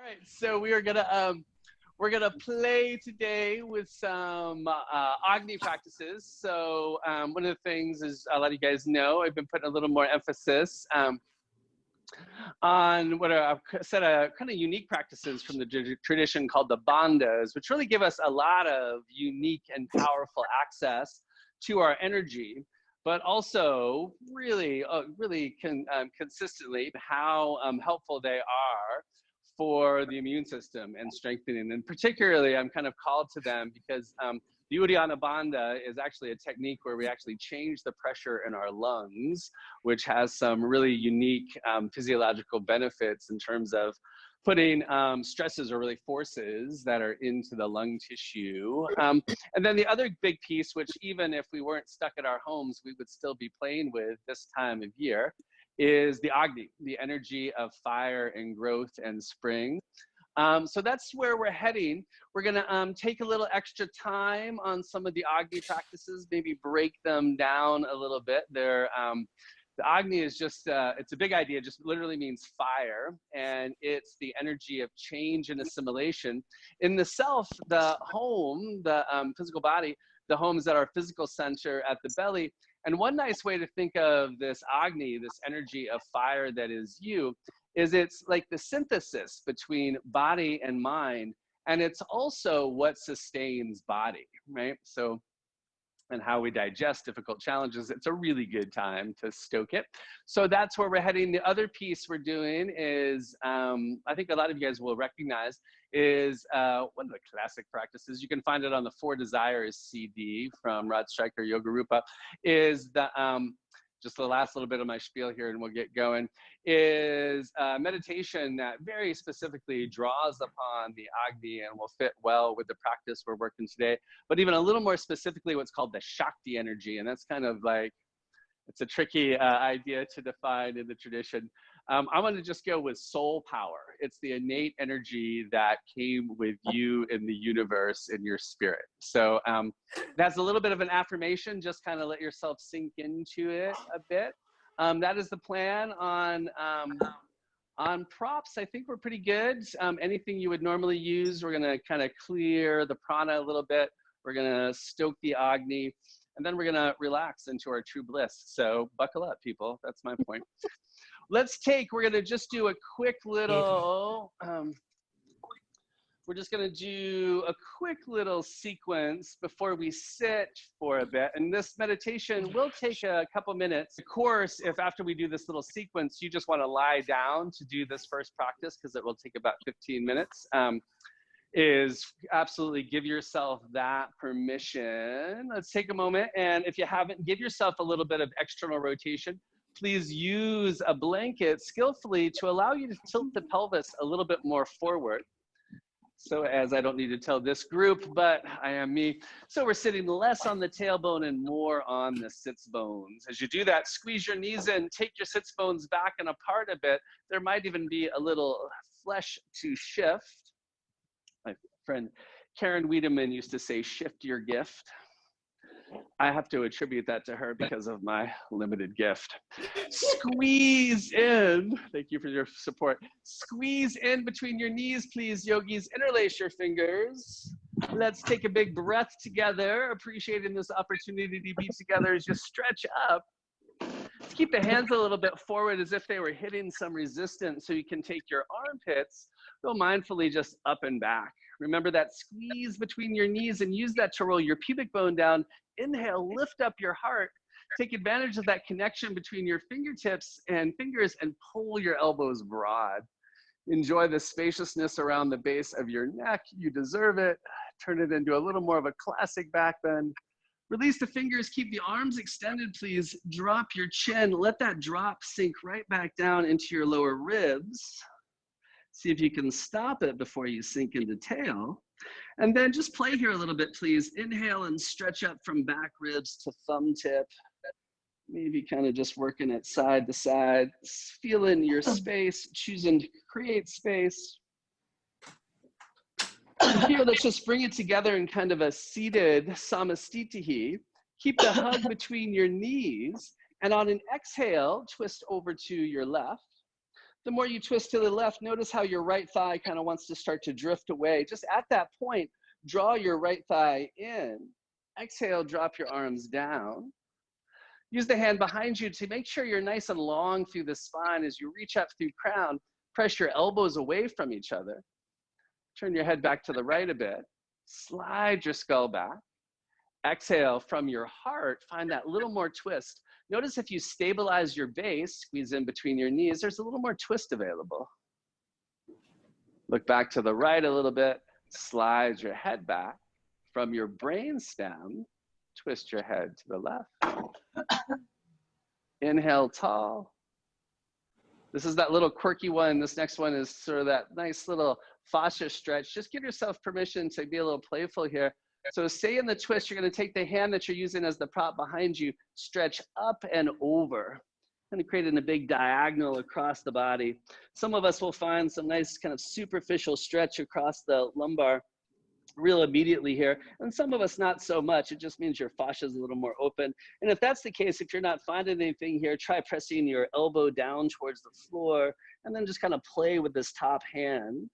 right, so we're gonna play today with some Agni practices. So one of the things is, a lot of you guys know, I've been putting a little more emphasis on what are a set of kind of unique practices from the tradition called the bandhas, which really give us a lot of unique and powerful access to our energy, but also really, consistently how helpful they are for the immune system and strengthening. And particularly, I'm kind of called to them because the Uddiyana Bandha is actually a technique where we actually change the pressure in our lungs, which has some really unique physiological benefits in terms of putting stresses or really forces that are into the lung tissue. And then the other big piece, which even if we weren't stuck at our homes, we would still be playing with this time of year, is the Agni, the energy of fire and growth and spring. So that's where we're heading. We're gonna take a little extra time on some of the Agni practices, maybe break them down a little bit. The Agni is just, it's a big idea, just literally means fire, and it's the energy of change and assimilation. In the self, the home, the physical body, the home is at our physical center at the belly. And one nice way to think of this Agni, this energy of fire that is you, is it's like the synthesis between body and mind. And it's also what sustains body, right? So, and how we digest difficult challenges, it's a really good time to stoke it. So that's where we're heading. The other piece we're doing is, I think a lot of you guys will recognize, is one of the classic practices. You can find it on the 4 Desires CD from Rod Stryker Yoga Rupa, is the, just the last little bit of my spiel here and we'll get going, is meditation that very specifically draws upon the Agni and will fit well with the practice we're working today, but even a little more specifically what's called the Shakti energy. And that's kind of like, it's a tricky idea to define in the tradition. I'm gonna just go with soul power. It's the innate energy that came with you in the universe, in your spirit. So that's a little bit of an affirmation, just kind of let yourself sink into it a bit. That is the plan. On props, I think we're pretty good. Anything you would normally use, we're gonna kind of clear the prana a little bit. We're gonna stoke the Agni, and then we're gonna relax into our true bliss. So buckle up, people, that's my point. We're gonna just do a quick little, we're just gonna do a quick little sequence before we sit for a bit. And this meditation will take a couple minutes. Of course, if after we do this little sequence, you just wanna lie down to do this first practice, because it will take about 15 minutes, is absolutely give yourself that permission. Let's take a moment. And if you haven't, give yourself a little bit of external rotation. Please use a blanket skillfully to allow you to tilt the pelvis a little bit more forward. So as I don't need to tell this group, but I am me. So we're sitting less on the tailbone and more on the sits bones. As you do that, squeeze your knees in, take your sits bones back and apart a bit. There might even be a little flesh to shift. My friend Karen Wiedemann used to say, shift your gift. I have to attribute that to her because of my limited gift. Squeeze in. Thank you for your support. Squeeze in between your knees, please, yogis. Interlace your fingers. Let's take a big breath together, appreciating this opportunity to be together as you stretch up. Let's keep the hands a little bit forward as if they were hitting some resistance, so you can take your armpits, go mindfully just up and back. Remember that squeeze between your knees and use that to roll your pubic bone down. Inhale, lift up your heart. Take advantage of that connection between your fingertips and fingers and pull your elbows broad. Enjoy the spaciousness around the base of your neck. You deserve it. Turn it into a little more of a classic back bend. Release the fingers, keep the arms extended, please. Drop your chin. Let that drop sink right back down into your lower ribs. See if you can stop it before you sink into tail. And then just play here a little bit, please. Inhale and stretch up from back ribs to thumb tip. Maybe kind of just working it side to side. Feeling your space, choosing to create space. Here, let's just bring it together in kind of a seated samastitihi. Keep the hug between your knees. And on an exhale, twist over to your left. The more you twist to the left, notice how your right thigh kind of wants to start to drift away. Just at that point, draw your right thigh in. Exhale, drop your arms down. Use the hand behind you to make sure you're nice and long through the spine. As you reach up through crown, press your elbows away from each other. Turn your head back to the right a bit. Slide your skull back. Exhale from your heart, find that little more twist. Notice if you stabilize your base, squeeze in between your knees, there's a little more twist available. Look back to the right a little bit, slide your head back. From your brain stem, twist your head to the left. Inhale tall. This is that little quirky one. This next one is sort of that nice little fascia stretch. Just give yourself permission to be a little playful here. So stay in the twist. You're going to take the hand that you're using as the prop behind you, stretch up and over, and creating a big diagonal across the body. Some of us will find some nice kind of superficial stretch across the lumbar real immediately here, and some of us not so much. It just means your fascia is a little more open. And if that's the case, if you're not finding anything here, try pressing your elbow down towards the floor, and then just kind of play with this top hand.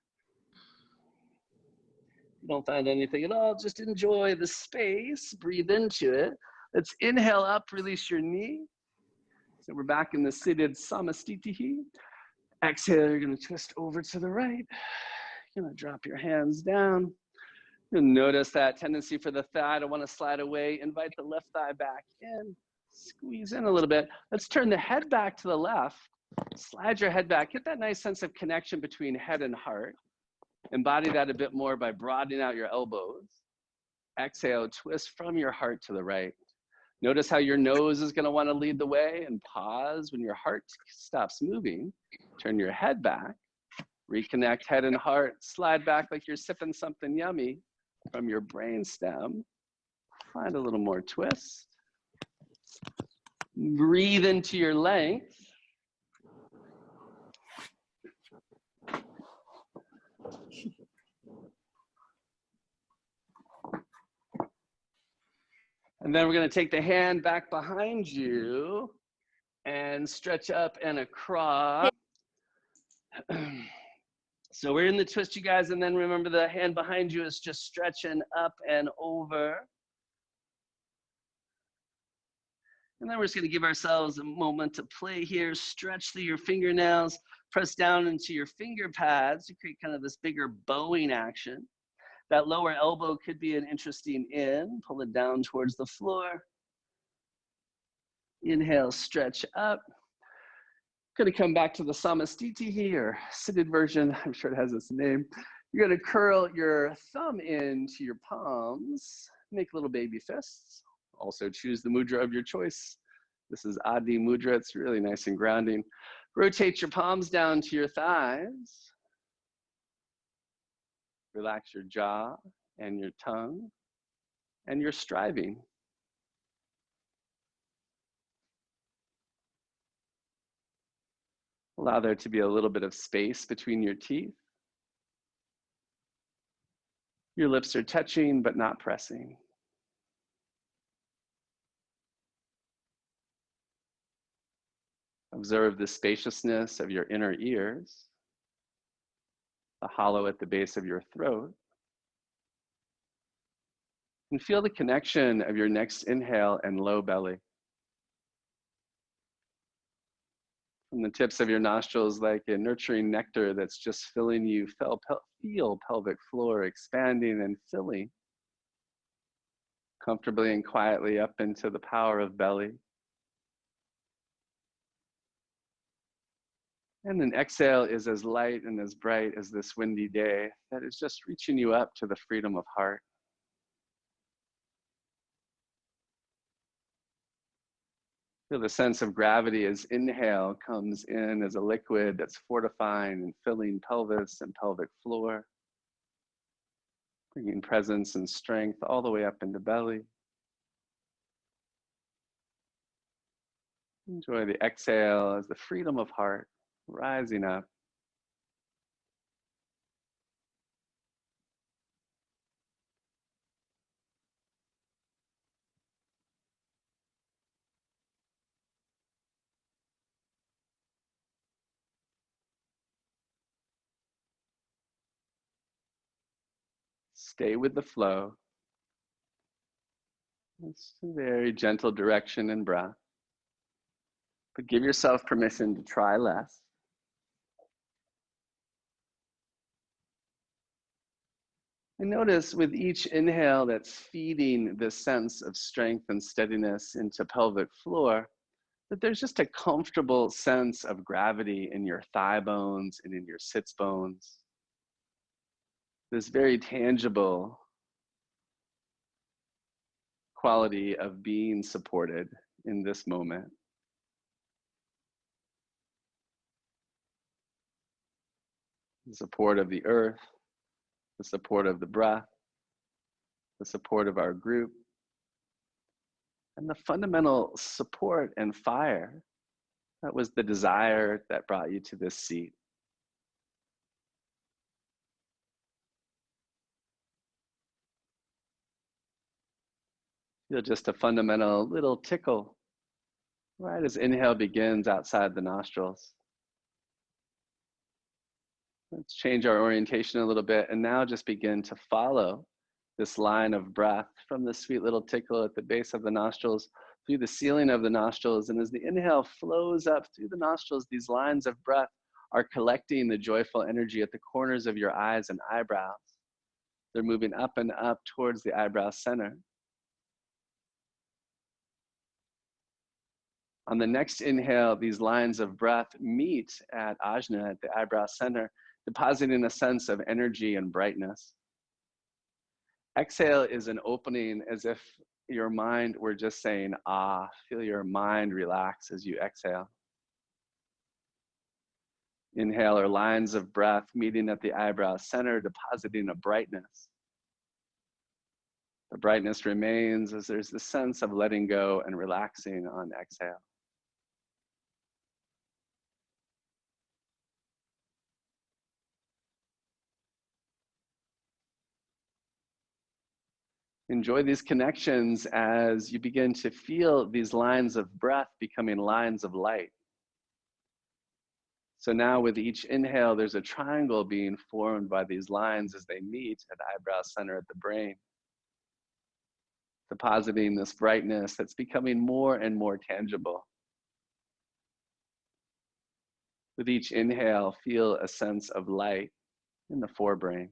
If you don't find anything at all, just enjoy the space, breathe into it. Let's inhale up, release your knee. So we're back in the seated samastitihi. Exhale, you're gonna twist over to the right. You're gonna drop your hands down. You'll notice that tendency for the thigh to want to slide away. Invite the left thigh back in. Squeeze in a little bit. Let's turn the head back to the left. Slide your head back. Get that nice sense of connection between head and heart. Embody that a bit more by broadening out your elbows. Exhale, twist from your heart to the right. Notice how your nose is going to want to lead the way, and pause when your heart stops moving. Turn your head back. Reconnect head and heart. Slide back like you're sipping something yummy. From your brain stem, find a little more twist. Breathe into your length. And then we're going to take the hand back behind you and stretch up and across. So we're in the twist, you guys, and then remember the hand behind you is just stretching up and over. And then we're just going to give ourselves a moment to play here. Stretch through your fingernails, press down into your finger pads to create kind of this bigger bowing action. That lower elbow could be an interesting in. Pull it down towards the floor. Inhale, stretch up. Going to come back to the samastitihi, or seated version. I'm sure it has its name. You're going to curl your thumb into your palms. Make little baby fists. Also choose the mudra of your choice. This is Adi Mudra. It's really nice and grounding. Rotate your palms down to your thighs. Relax your jaw and your tongue and your striving. Allow there to be a little bit of space between your teeth. Your lips are touching but not pressing. Observe the spaciousness of your inner ears, the hollow at the base of your throat, and feel the connection of your next inhale and low belly. From the tips of your nostrils, like a nurturing nectar that's just filling you, feel pelvic floor expanding and filling comfortably and quietly up into the power of belly. And then exhale is as light and as bright as this windy day that is just reaching you up to the freedom of heart. Feel the sense of gravity as inhale comes in as a liquid that's fortifying and filling pelvis and pelvic floor, bringing presence and strength all the way up into belly. Enjoy the exhale as the freedom of heart rising up. Stay with the flow. It's a very gentle direction and breath. But give yourself permission to try less. And notice with each inhale that's feeding this sense of strength and steadiness into pelvic floor, that there's just a comfortable sense of gravity in your thigh bones and in your sits bones. This very tangible quality of being supported in this moment. The support of the earth, the support of the breath, the support of our group, and the fundamental support and fire that was the desire that brought you to this seat. Feel just a fundamental little tickle right as inhale begins outside the nostrils. Let's change our orientation a little bit and now just begin to follow this line of breath from the sweet little tickle at the base of the nostrils through the ceiling of the nostrils. And as the inhale flows up through the nostrils, these lines of breath are collecting the joyful energy at the corners of your eyes and eyebrows. They're moving up and up towards the eyebrow center. On the next inhale, these lines of breath meet at ajna, at the eyebrow center, depositing a sense of energy and brightness. Exhale is an opening as if your mind were just saying, ah. Feel your mind relax as you exhale. Inhale are lines of breath meeting at the eyebrow center, depositing a brightness. The brightness remains as there's this sense of letting go and relaxing on exhale. Enjoy these connections as you begin to feel these lines of breath becoming lines of light. So now with each inhale, there's a triangle being formed by these lines as they meet at the eyebrow center at the brain, depositing this brightness that's becoming more and more tangible. With each inhale, feel a sense of light in the forebrain.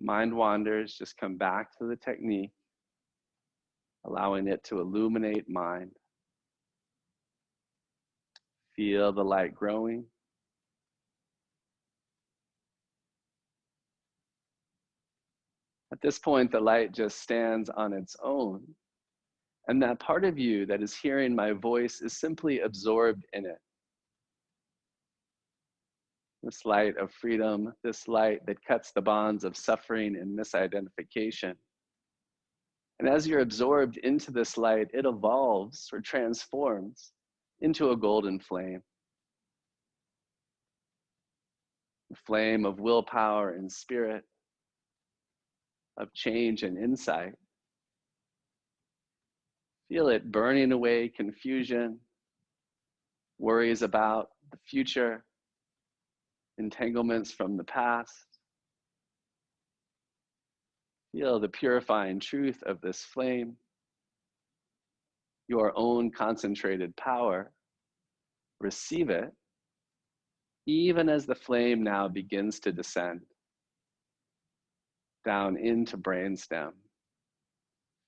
Mind wanders, just come back to the technique, allowing it to illuminate mind. Feel the light growing. At this point, the light just stands on its own. And that part of you that is hearing my voice is simply absorbed in it. This light of freedom, this light that cuts the bonds of suffering and misidentification. And as you're absorbed into this light, it evolves or transforms into a golden flame. A flame of willpower and spirit, of change and insight. Feel it burning away confusion, worries about the future, entanglements from the past. Feel the purifying truth of this flame, your own concentrated power. Receive it, even as the flame now begins to descend down into brainstem.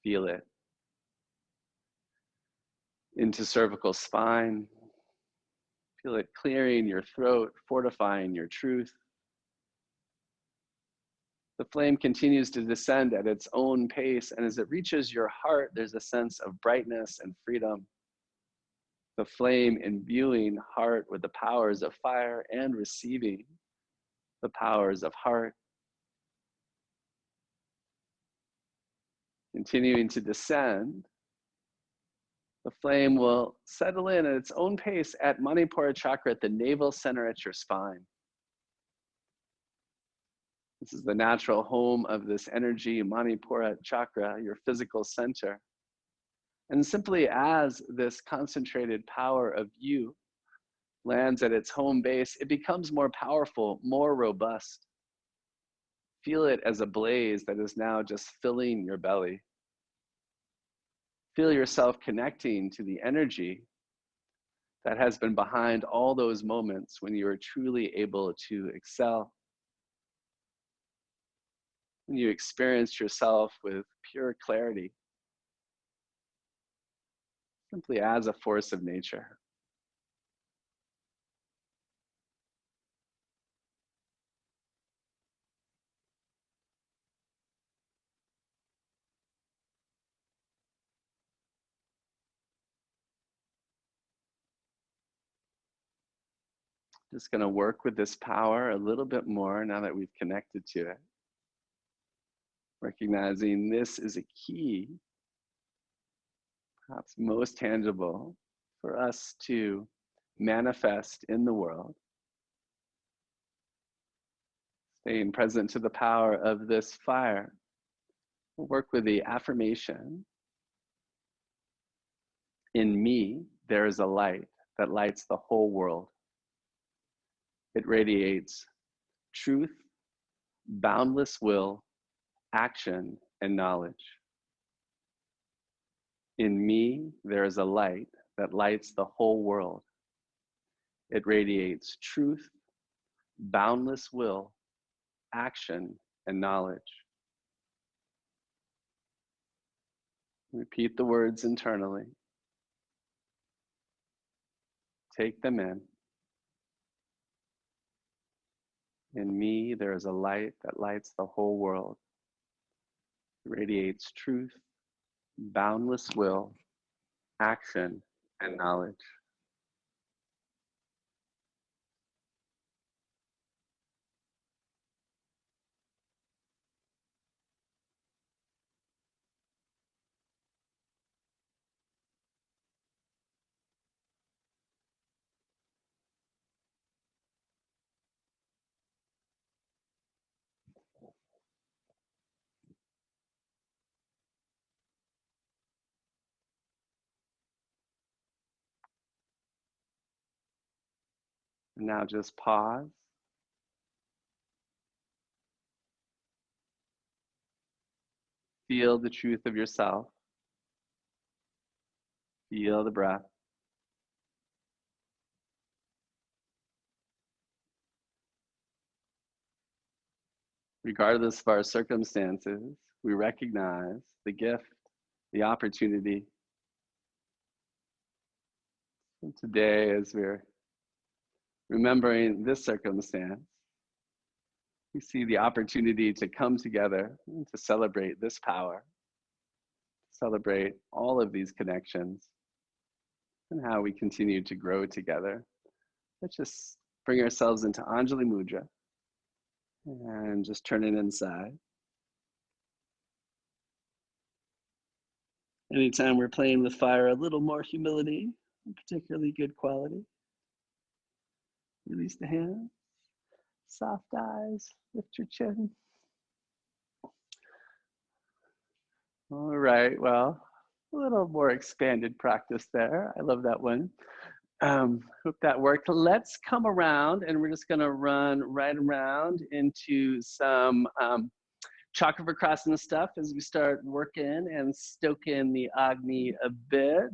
Feel it into cervical spine. Feel it clearing your throat, fortifying your truth. The flame continues to descend at its own pace, and as it reaches your heart, there's a sense of brightness and freedom. The flame imbuing heart with the powers of fire and receiving the powers of heart. Continuing to descend, the flame will settle in at its own pace at Manipura chakra, at the navel center at your spine. This is the natural home of this energy, Manipura chakra, your physical center. And simply as this concentrated power of you lands at its home base, it becomes more powerful, more robust. Feel it as a blaze that is now just filling your belly. Feel yourself connecting to the energy that has been behind all those moments when you are truly able to excel. When you experience yourself with pure clarity, simply as a force of nature. Just going to work with this power a little bit more now that we've connected to it. Recognizing this is a key, perhaps most tangible, for us to manifest in the world. Staying present to the power of this fire. We'll work with the affirmation. In me, there is a light that lights the whole world. It radiates truth, boundless will, action, and knowledge. In me, there is a light that lights the whole world. It radiates truth, boundless will, action, and knowledge. Repeat the words internally. Take them in. In me, there is a light that lights the whole world. It radiates truth, boundless will, action, and knowledge. And now just pause. Feel the truth of yourself. Feel the breath. Regardless of our circumstances, we recognize the gift, the opportunity. And today, as we're remembering this circumstance, we see the opportunity to come together and to celebrate this power, celebrate all of these connections, and how we continue to grow together. Let's just bring ourselves into Anjali Mudra and just turn it inside. Anytime we're playing with fire, a little more humility, particularly good quality. Release the hands, soft eyes, lift your chin. All right, well, a little more expanded practice there. I love that one. Hope that worked. Let's come around and we're just gonna run right around into some chakra vikrasana stuff as we start working and stoking the Agni a bit.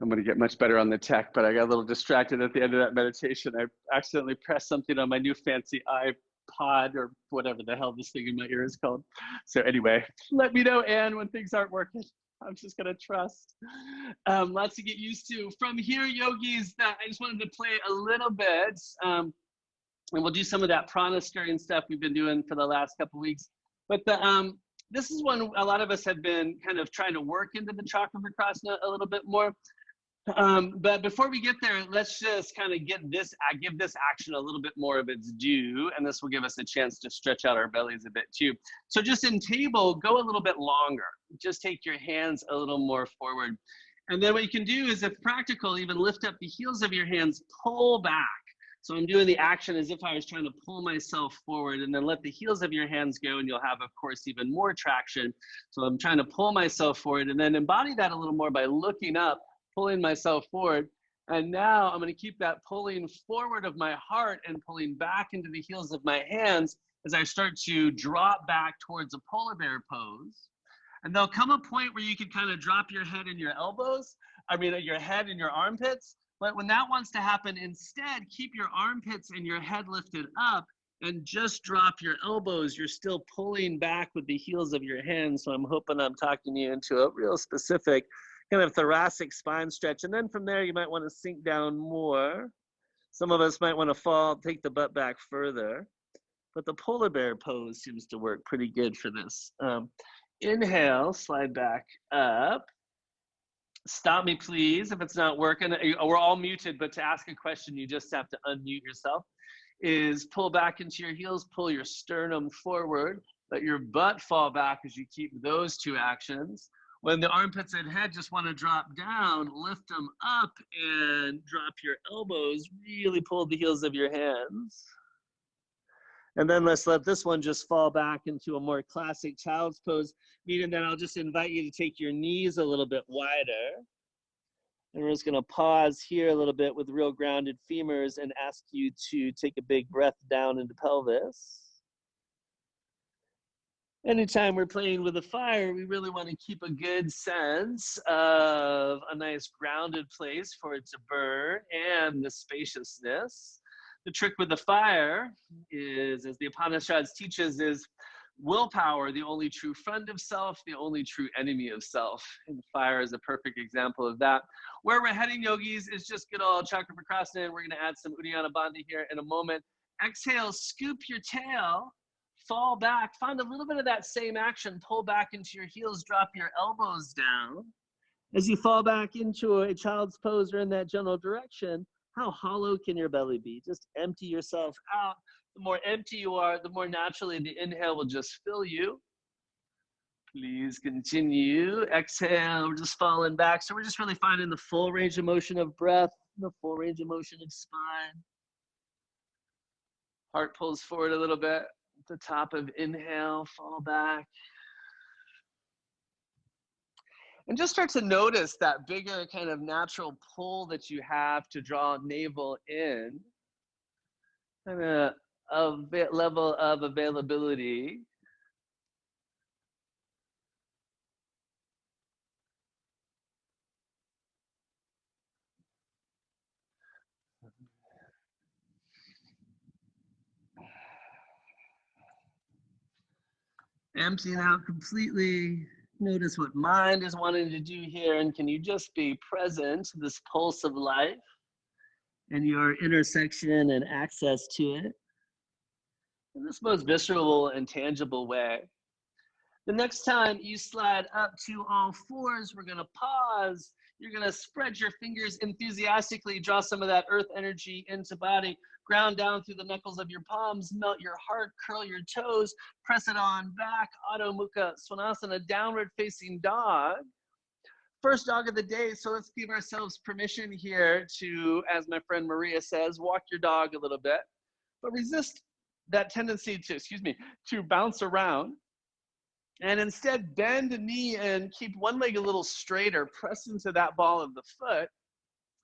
I'm going to get much better on the tech, but I got a little distracted at the end of that meditation. I accidentally pressed something on my new fancy iPod or whatever the hell this thing in my ear is called. So anyway, let me know, Anne, when things aren't working. I'm just going to trust. Lots to get used to. From here, yogis, I just wanted to play a little bit. And we'll do some of that prana stirring stuff we've been doing for the last couple of weeks. But this is one a lot of us have been kind of trying to work into the chakra vikrasana a little bit more. But before we get there, let's just kind of give this action a little bit more of its due, and this will give us a chance to stretch out our bellies a bit too. So just in table, go a little bit longer. Just take your hands a little more forward. And then what you can do is, if practical, even lift up the heels of your hands, pull back. So I'm doing the action as if I was trying to pull myself forward, and then let the heels of your hands go, and you'll have, of course, even more traction. So I'm trying to pull myself forward, and then embody that a little more by looking up, pulling myself forward. And now I'm going to keep that pulling forward of my heart and pulling back into the heels of my hands as I start to drop back towards a polar bear pose. And there'll come a point where you can kind of drop your head and your elbows, your head and your armpits. But when that wants to happen, instead, keep your armpits and your head lifted up and just drop your elbows. You're still pulling back with the heels of your hands. So I'm hoping I'm talking you into a real specific kind of thoracic spine stretch. And then from there, you might want to sink down more. Some of us might want to fall, take the butt back further. But the polar bear pose seems to work pretty good for this. Inhale, slide back up. Stop me, please, if it's not working. We're all muted, but to ask a question, you just have to unmute yourself. Is pull back into your heels, pull your sternum forward, let your butt fall back as you keep those two actions. When the armpits and head just want to drop down, lift them up and drop your elbows. Really pull the heels of your hands. And then let's let this one just fall back into a more classic child's pose, meaning that I'll just invite you to take your knees a little bit wider. And we're just going to pause here a little bit with real grounded femurs and ask you to take a big breath down into pelvis. Anytime we're playing with a fire, we really want to keep a good sense of a nice grounded place for it to burn and the spaciousness. The trick with the fire is, as the Upanishads teaches, is willpower, the only true friend of self, the only true enemy of self. And fire is a perfect example of that. Where we're heading, yogis, is just good old Chakraprakrasana. We're going to add some Uddiyana Bandha here in a moment. Exhale, scoop your tail, fall back, find a little bit of that same action, pull back into your heels, drop your elbows down. As you fall back into a child's pose or in that general direction, how hollow can your belly be? Just empty yourself out. The more empty you are, the more naturally the inhale will just fill you. Please continue. Exhale, we're just falling back. So we're just really finding the full range of motion of breath, the full range of motion of spine. Heart pulls forward a little bit. At the top of inhale, fall back. And just start to notice that bigger kind of natural pull that you have to draw navel in. And a level of availability. Emptying out completely. Notice what mind is wanting to do here, and can you just be present to this pulse of life and your intersection and access to it in this most visceral and tangible way. The next time you slide up to all fours, we're going to pause. You're going to spread your fingers enthusiastically, draw some of that earth energy into body, ground down through the knuckles of your palms, melt your heart, curl your toes, press it on back, Adho Mukha Svanasana, downward facing dog. First dog of the day, so let's give ourselves permission here to, as my friend Maria says, walk your dog a little bit, but resist that tendency to bounce around. And instead bend the knee and keep one leg a little straighter, press into that ball of the foot.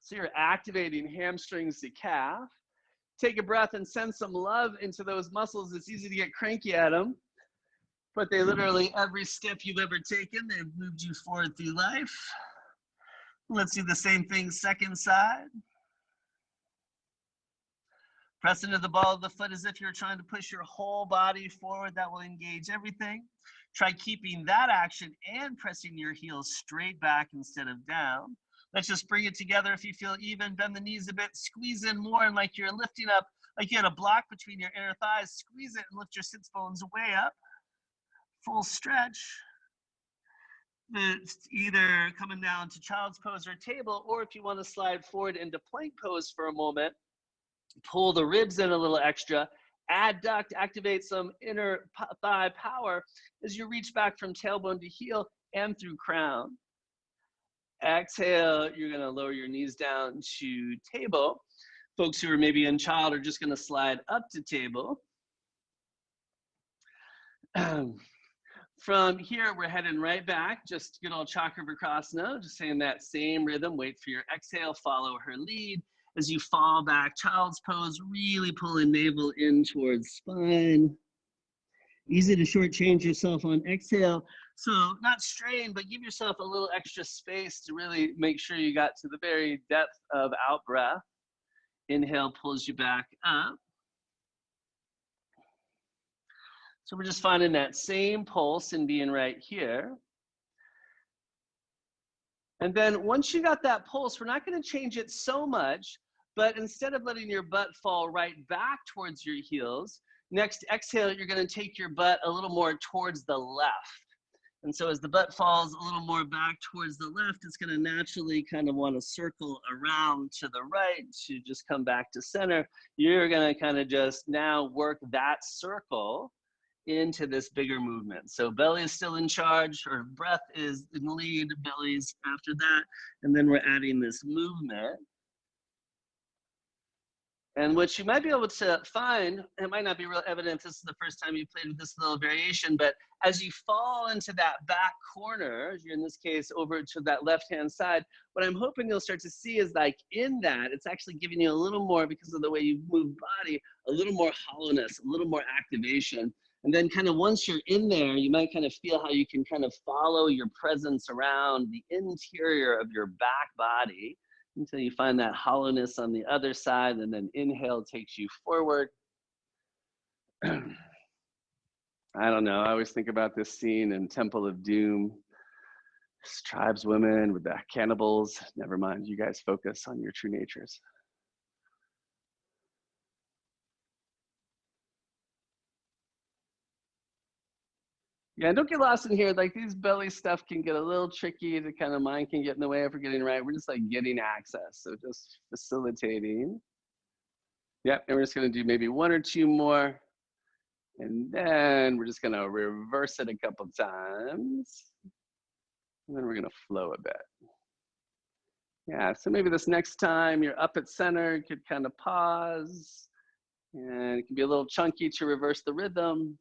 So you're activating hamstrings to calf. Take a breath and send some love into those muscles. It's easy to get cranky at them, but they literally, every step you've ever taken, they've moved you forward through life. Let's do the same thing, second side. Press into the ball of the foot as if you're trying to push your whole body forward. That will engage everything. Try keeping that action and pressing your heels straight back instead of down. Let's just bring it together. If you feel even, bend the knees a bit, squeeze in more, and like you're lifting up, like you had a block between your inner thighs, squeeze it and lift your sits bones way up. Full stretch. It's either coming down to child's pose or table, or if you want to slide forward into plank pose for a moment, pull the ribs in a little extra, adduct, activate some inner thigh power as you reach back from tailbone to heel and through crown. Exhale, you're gonna lower your knees down to table. Folks who are maybe in child are just gonna slide up to table. From here, we're heading right back, just good old Chakravarkrasana, just saying that same rhythm. Wait for your exhale, follow her lead. As you fall back, child's pose, really pulling navel in towards spine. Easy to shortchange yourself on exhale. So not strain, but give yourself a little extra space to really make sure you got to the very depth of out breath. Inhale pulls you back up. So we're just finding that same pulse and being right here. And then once you got that pulse, we're not going to change it so much, but instead of letting your butt fall right back towards your heels, next exhale, you're going to take your butt a little more towards the left. And so as the butt falls a little more back towards the left, it's going to naturally kind of want to circle around to the right to just come back to center. You're going to kind of just now work that circle into this bigger movement. So belly is still in charge, or breath is in the lead, belly's after that, and then we're adding this movement. And what you might be able to find, it might not be real evident if this is the first time you played with this little variation, but as you fall into that back corner, in this case over to that left-hand side, what I'm hoping you'll start to see is like in that, it's actually giving you a little more, because of the way you move body, a little more hollowness, a little more activation. And then kind of once you're in there, you might kind of feel how you can kind of follow your presence around the interior of your back body until you find that hollowness on the other side, and then inhale takes you forward. I don't know, I always think about this scene in Temple of Doom. Tribeswomen with the cannibals. Never mind, you guys focus on your true natures. Yeah, don't get lost in here. Like these belly stuff can get a little tricky. The kind of mind can get in the way if we're getting right. We're just like getting access. So just facilitating. Yep, and we're just gonna do maybe one or two more. And then we're just gonna reverse it a couple times. And then we're gonna flow a bit. Yeah, so maybe this next time you're up at center, you could kind of pause. And it can be a little chunky to reverse the rhythm.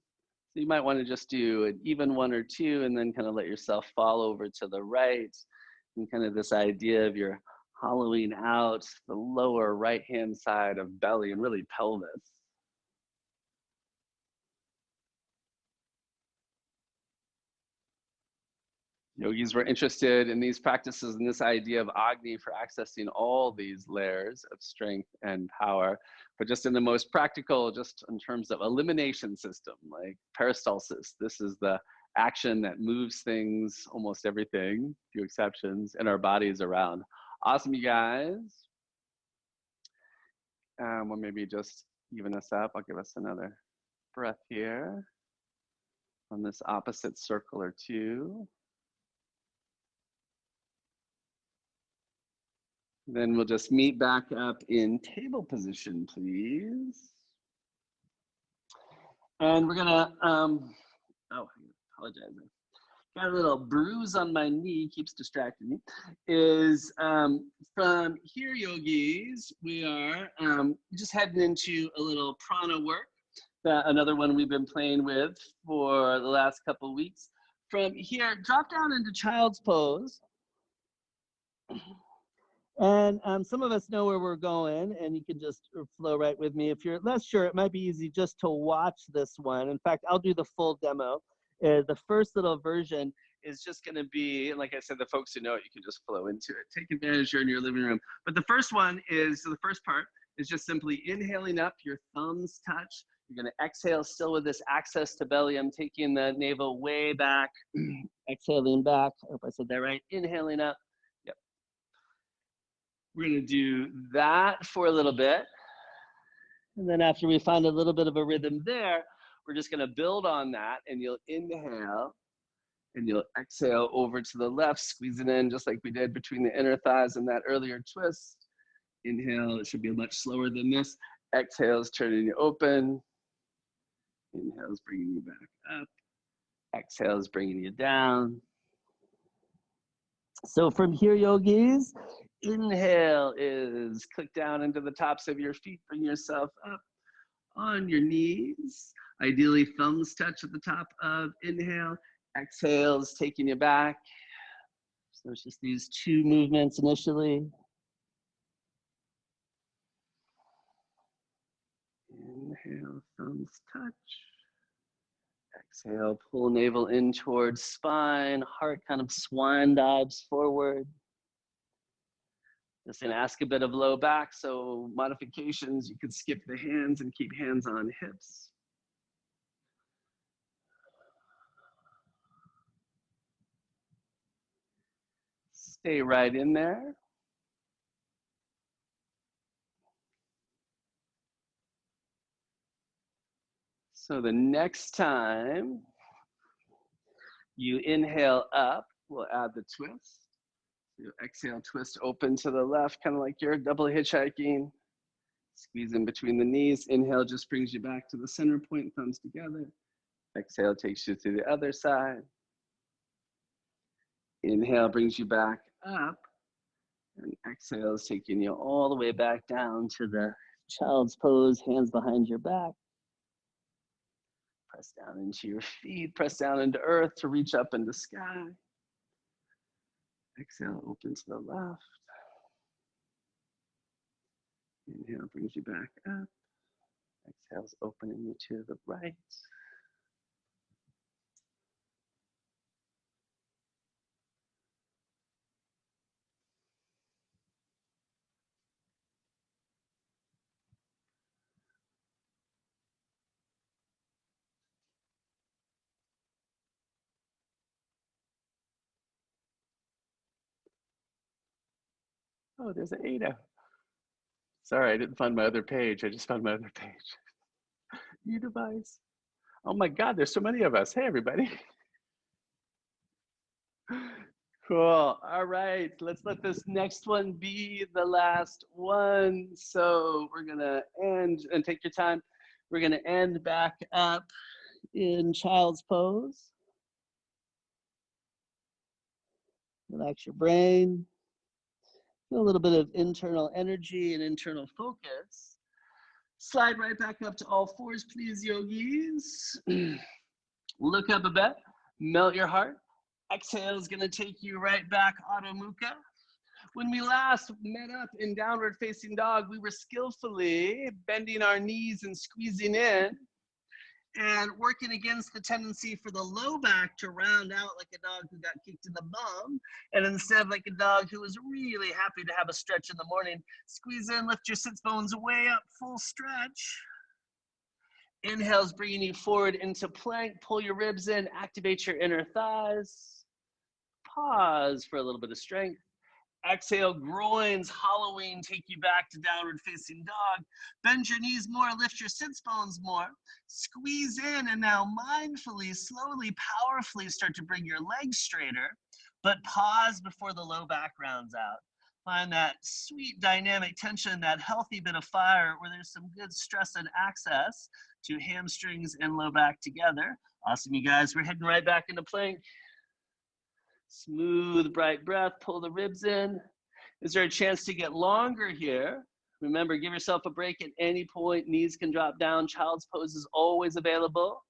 So you might want to just do an even one or two and then kind of let yourself fall over to the right. And kind of this idea of you're hollowing out the lower right-hand side of belly and really pelvis. Yogis were interested in these practices and this idea of Agni for accessing all these layers of strength and power, but just in the most practical, just in terms of elimination system, like peristalsis. This is the action that moves things, almost everything, few exceptions, in our bodies around. Awesome, you guys. Well, maybe just even us up. I'll give us another breath here on this opposite circle or two. Then we'll just meet back up in table position, please. And we're gonna, oh, I apologize. Got a little bruise on my knee, keeps distracting me. Is from here, yogis, we are just heading into a little prana work. Another one we've been playing with for the last couple of weeks. From here, drop down into child's pose. And some of us know where we're going, and you can just flow right with me. If you're less sure, it might be easy just to watch this one. In fact, I'll do the full demo. The first little version is just going to be, and like I said, the folks who know it, you can just flow into it. Take advantage, you're in your living room. But the first one is, so the first part is just simply inhaling up, your thumbs touch. You're going to exhale still with this access to belly. I'm taking the navel way back, exhaling back. I hope I said that right. Inhaling up. We're going to do that for a little bit. And then after we find a little bit of a rhythm there, we're just going to build on that, and you'll inhale. And you'll exhale over to the left, squeeze it in just like we did between the inner thighs in that earlier twist. Inhale, it should be much slower than this. Exhale is turning you open. Inhale is bringing you back up. Exhale is bringing you down. So from here, yogis, inhale is click down into the tops of your feet. Bring yourself up on your knees. Ideally, thumbs touch at the top of inhale. Exhale is taking you back. So it's just these two movements initially. Inhale, thumbs touch. Exhale, pull navel in towards spine. Heart kind of swan dives forward. Just gonna ask a bit of low back, so modifications, you could skip the hands and keep hands on hips. Stay right in there. So the next time you inhale up, we'll add the twist. You exhale, twist open to the left, kind of like you're double hitchhiking. Squeeze in between the knees. Inhale just brings you back to the center point, thumbs together. Exhale takes you to the other side. Inhale brings you back up. And exhale is taking you all the way back down to the child's pose, hands behind your back. Press down into your feet, press down into earth to reach up into sky. Exhale, open to the left. Inhale brings you back up. Exhale's opening you to the right. Oh, there's an Ada. Sorry, I didn't find my other page. I just found my other page. New device. Oh my God, there's so many of us. Hey, everybody. Cool. All right, let's let this next one be the last one. So we're gonna end, and take your time. We're gonna end back up in child's pose. Relax your brain. Feel a little bit of internal energy and internal focus. Slide right back up to all fours, please, yogis. Look up a bit, melt your heart. Exhale is gonna take you right back, Adho Mukha. When we last met up in downward facing dog, we were skillfully bending our knees and squeezing in and working against the tendency for the low back to round out like a dog who got kicked in the bum, and instead like a dog who was really happy to have a stretch in the morning. Squeeze in, lift your sits bones way up, full stretch. Inhale's bringing you forward into plank. Pull your ribs in, activate your inner thighs. Pause for a little bit of strength. Exhale, groins hollowing, take you back to downward facing dog. Bend your knees more, lift your sits bones more. Squeeze in, and now mindfully, slowly, powerfully start to bring your legs straighter, but pause before the low back rounds out. Find that sweet dynamic tension, that healthy bit of fire where there's some good stress and access to hamstrings and low back together. Awesome, you guys. We're heading right back into plank. Smooth, bright breath, pull the ribs in. Is there a chance to get longer here? Remember, give yourself a break at any point. Knees can drop down. Child's pose is always available.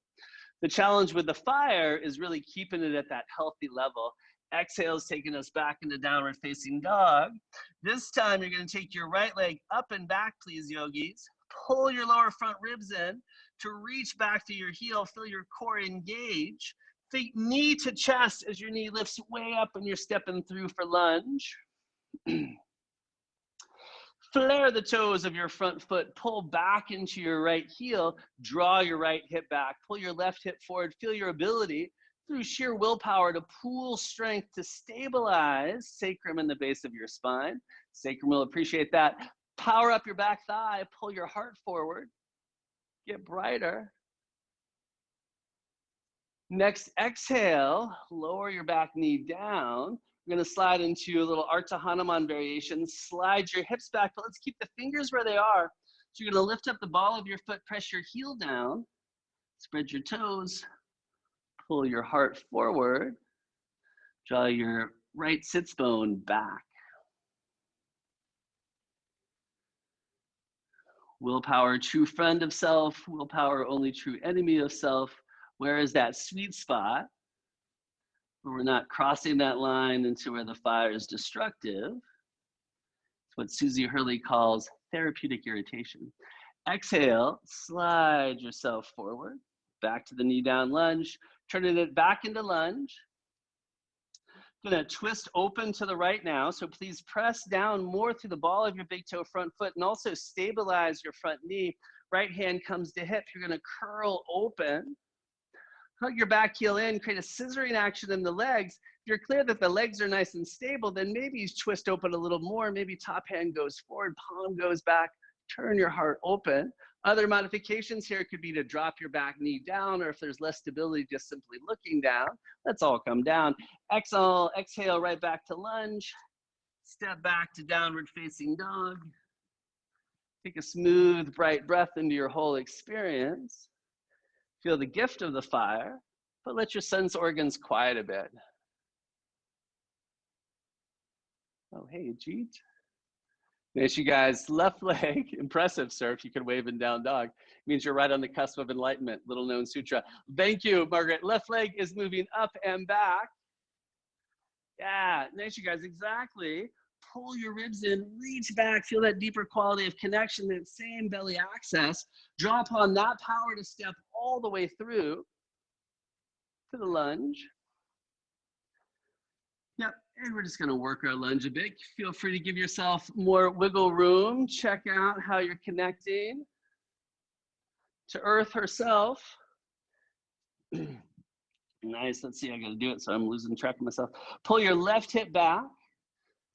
The challenge with the fire is really keeping it at that healthy level. Exhale is taking us back into downward facing dog. This time, you're going to take your right leg up and back, please, yogis. Pull your lower front ribs in to reach back to your heel. Feel your core engage. Think knee to chest as your knee lifts way up and you're stepping through for lunge. Flare the toes of your front foot. Pull back into your right heel. Draw your right hip back. Pull your left hip forward. Feel your ability through sheer willpower to pool strength to stabilize sacrum in the base of your spine. Sacrum will appreciate that. Power up your back thigh. Pull your heart forward. Get brighter. Next, exhale, lower your back knee down. We're gonna slide into a little Ardha Hanuman variation. Slide your hips back, but let's keep the fingers where they are. So you're gonna lift up the ball of your foot, press your heel down, spread your toes, pull your heart forward, draw your right sits bone back. Willpower, true friend of self. Willpower, only true enemy of self. Where is that sweet spot where we're not crossing that line into where the fire is destructive? It's what Susie Hurley calls therapeutic irritation. Exhale, slide yourself forward, back to the knee down lunge, turning it back into lunge. Gonna twist open to the right now, so please press down more through the ball of your big toe front foot and also stabilize your front knee. Right hand comes to hip. You're gonna curl open. Hug your back heel in, create a scissoring action in the legs. If you're clear that the legs are nice and stable, then maybe you twist open a little more. Maybe top hand goes forward, palm goes back, turn your heart open. Other modifications here could be to drop your back knee down, or if there's less stability, just simply looking down. Let's all come down. Exhale right back to lunge. Step back to downward facing dog. Take a smooth, bright breath into your whole experience. Feel the gift of the fire, but let your sense organs quiet a bit. Oh, hey, Ajit. Nice, you guys. Left leg, impressive, sir. If you could wave in down dog, means you're right on the cusp of enlightenment. Little known sutra. Thank you, Margaret. Left leg is moving up and back. Yeah, nice, you guys. Exactly. Pull your ribs in, reach back, feel that deeper quality of connection, that same belly access. Draw upon that power to step all the way through to the lunge. Yep, and we're just gonna work our lunge a bit. Feel free to give yourself more wiggle room. Check out how you're connecting to Earth herself. Nice, let's see, I gotta do it, so I'm losing track of myself. Pull your left hip back.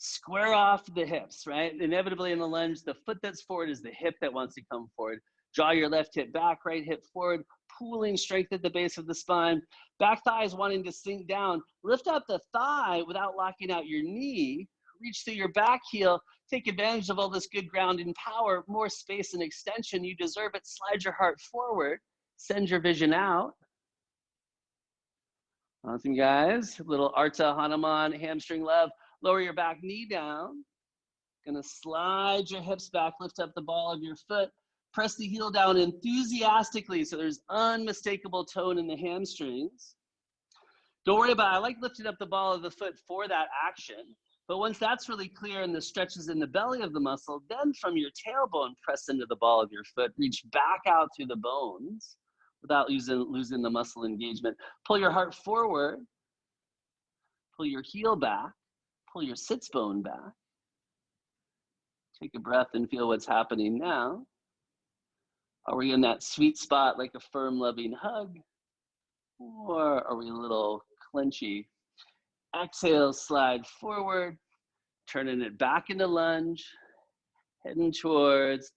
Square off the hips, right? Inevitably in the lunge, the foot that's forward is the hip that wants to come forward. Draw your left hip back, right hip forward, pooling strength at the base of the spine. Back thigh is wanting to sink down. Lift up the thigh without locking out your knee. Reach through your back heel. Take advantage of all this good grounding power, more space and extension. You deserve it. Slide your heart forward. Send your vision out. Awesome, guys. Little Ardha Hanuman, hamstring love. Lower your back knee down. Gonna slide your hips back, lift up the ball of your foot, press the heel down enthusiastically so there's unmistakable tone in the hamstrings. Don't worry about it. I like lifting up the ball of the foot for that action, but once that's really clear and the stretches in the belly of the muscle, then from your tailbone, press into the ball of your foot, reach back out through the bones without losing the muscle engagement. Pull your heart forward, pull your heel back, pull your sits bone back. Take a breath and feel what's happening now. Are we in that sweet spot like a firm, loving hug? Or are we a little clenchy? Exhale, slide forward, turning it back into lunge, heading towards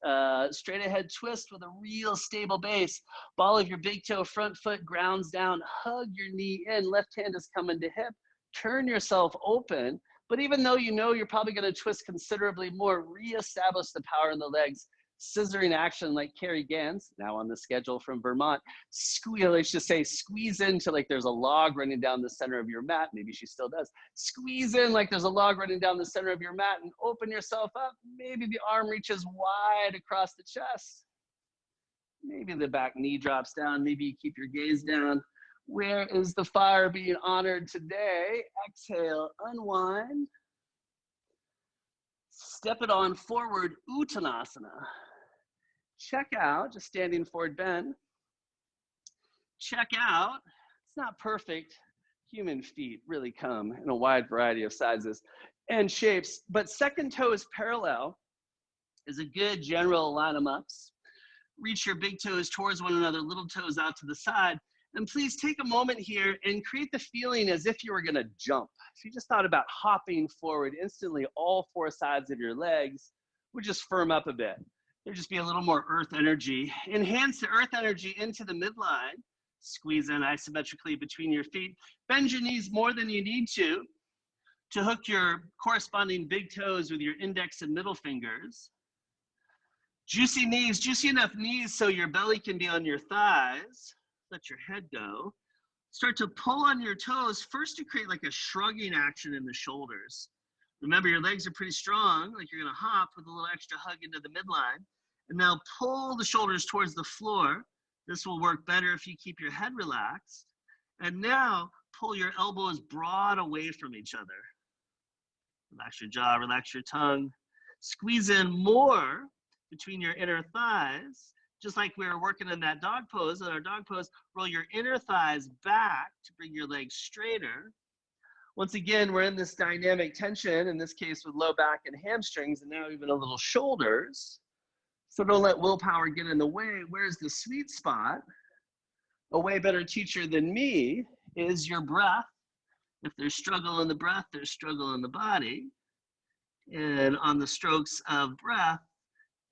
straight ahead twist with a real stable base. Ball of your big toe, front foot grounds down, hug your knee in, left hand is coming to hip, turn yourself open. But even though you know you're probably going to twist considerably more, reestablish the power in the legs. Scissoring action like Carrie Gans, now on the schedule from Vermont. Let's just say squeeze into like there's a log running down the center of your mat. Maybe she still does. Squeeze in like there's a log running down the center of your mat and open yourself up. Maybe the arm reaches wide across the chest. Maybe the back knee drops down. Maybe you keep your gaze down. Where is the fire being honored today? Exhale, unwind. Step it on forward, Uttanasana. Check out, just standing forward bend. Check out, it's not perfect. Human feet really come in a wide variety of sizes and shapes, but second toes parallel is a good general line them ups. Reach your big toes towards one another, little toes out to the side. And please take a moment here and create the feeling as if you were gonna jump. If you just thought about hopping forward instantly, all four sides of your legs would just firm up a bit. There'd just be a little more earth energy. Enhance the earth energy into the midline. Squeeze in isometrically between your feet. Bend your knees more than you need to hook your corresponding big toes with your index and middle fingers. Juicy knees, juicy enough knees so your belly can be on your thighs. Let your head go. Start to pull on your toes, first to create like a shrugging action in the shoulders. Remember, your legs are pretty strong, like you're gonna hop with a little extra hug into the midline. And now pull the shoulders towards the floor. This will work better if you keep your head relaxed. And now pull your elbows broad away from each other. Relax your jaw, relax your tongue. Squeeze in more between your inner thighs. Just like we were working in that dog pose, in our dog pose, roll your inner thighs back to bring your legs straighter. Once again, we're in this dynamic tension, in this case with low back and hamstrings, and now even a little shoulders. So don't let willpower get in the way. Where's the sweet spot? A way better teacher than me is your breath. If there's struggle in the breath, there's struggle in the body. And on the strokes of breath,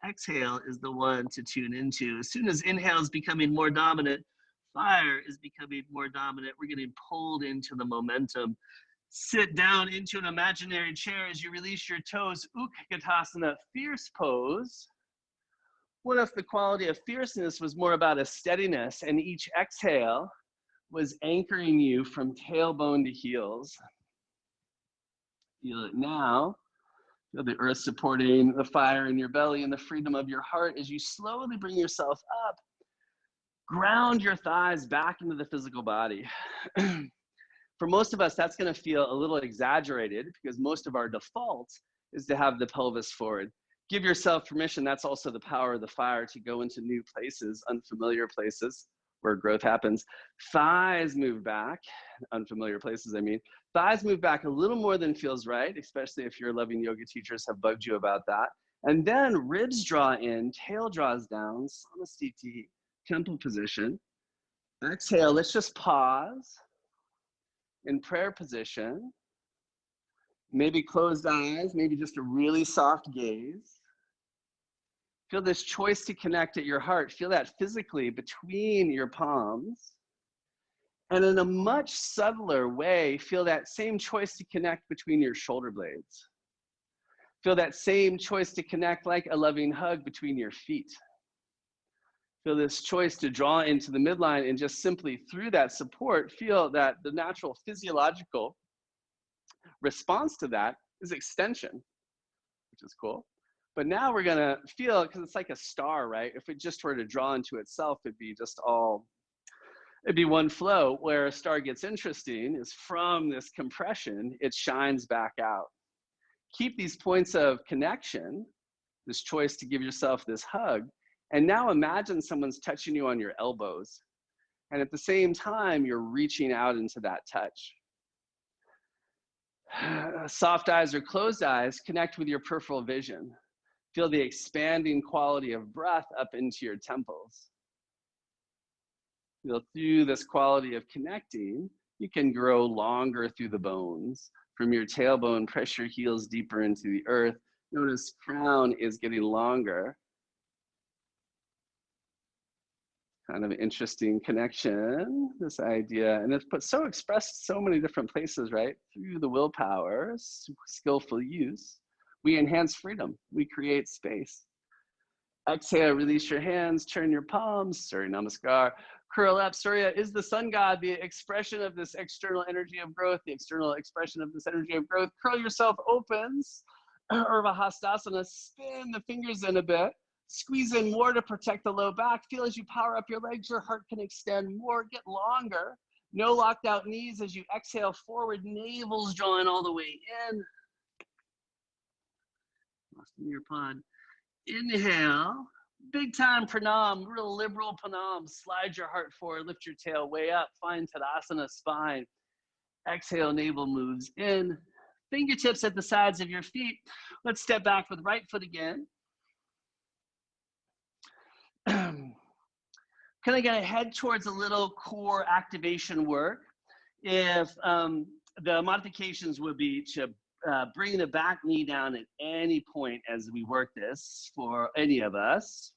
exhale is the one to tune into. As soon as inhale is becoming more dominant, fire is becoming more dominant, we're getting pulled into the momentum. Sit down into an imaginary chair as you release your toes, Utkatasana, fierce pose. What if the quality of fierceness was more about a steadiness and each exhale was anchoring you from tailbone to heels? Feel it now. Feel the earth supporting the fire in your belly and the freedom of your heart as you slowly bring yourself up. Ground your thighs back into the physical body. For most of us, that's going to feel a little exaggerated because most of our default is to have the pelvis forward. Give yourself permission. That's also the power of the fire, to go into new places, unfamiliar places where growth happens. Thighs move back, unfamiliar places, I mean. Thighs move back a little more than feels right, especially if your loving yoga teachers have bugged you about that. And then ribs draw in, tail draws down, Samastiti, temple position. Exhale, let's just pause in prayer position. Maybe closed eyes, maybe just a really soft gaze. Feel this choice to connect at your heart. Feel that physically between your palms. And in a much subtler way, feel that same choice to connect between your shoulder blades. Feel that same choice to connect like a loving hug between your feet. Feel this choice to draw into the midline and just simply through that support, feel that the natural physiological response to that is extension, which is cool. But now we're gonna feel, because it's like a star, right? If it just were to draw into itself, it'd be just all, it'd be one flow. Where a star gets interesting is from this compression, it shines back out. Keep these points of connection, this choice to give yourself this hug, and now imagine someone's touching you on your elbows. And at the same time, you're reaching out into that touch. Soft eyes or closed eyes, connect with your peripheral vision. Feel the expanding quality of breath up into your temples. Feel through this quality of connecting, you can grow longer through the bones. From your tailbone, press your heels deeper into the earth. Notice crown is getting longer. Kind of interesting connection, this idea. And it's so expressed so many different places, right? Through the willpower, skillful use, we enhance freedom. We create space. Exhale, release your hands, turn your palms, Surya Namaskar. Curl up. Surya is the sun god, the expression of this external energy of growth, the external expression of this energy of growth. Curl yourself opens, Urdhva Hastasana, spin the fingers in a bit. Squeeze in more to protect the low back. Feel as you power up your legs, your heart can extend more, get longer. No locked out knees as you exhale forward, navel's drawing all the way in. Lost in your pod. Inhale, big time pranam, real liberal pranam. Slide your heart forward, lift your tail way up, find Tadasana spine. Exhale, navel moves in. Fingertips at the sides of your feet. Let's step back with right foot again. Kind of gonna head towards a little core activation work. If the modifications would be to bring the back knee down at any point as we work this for any of us.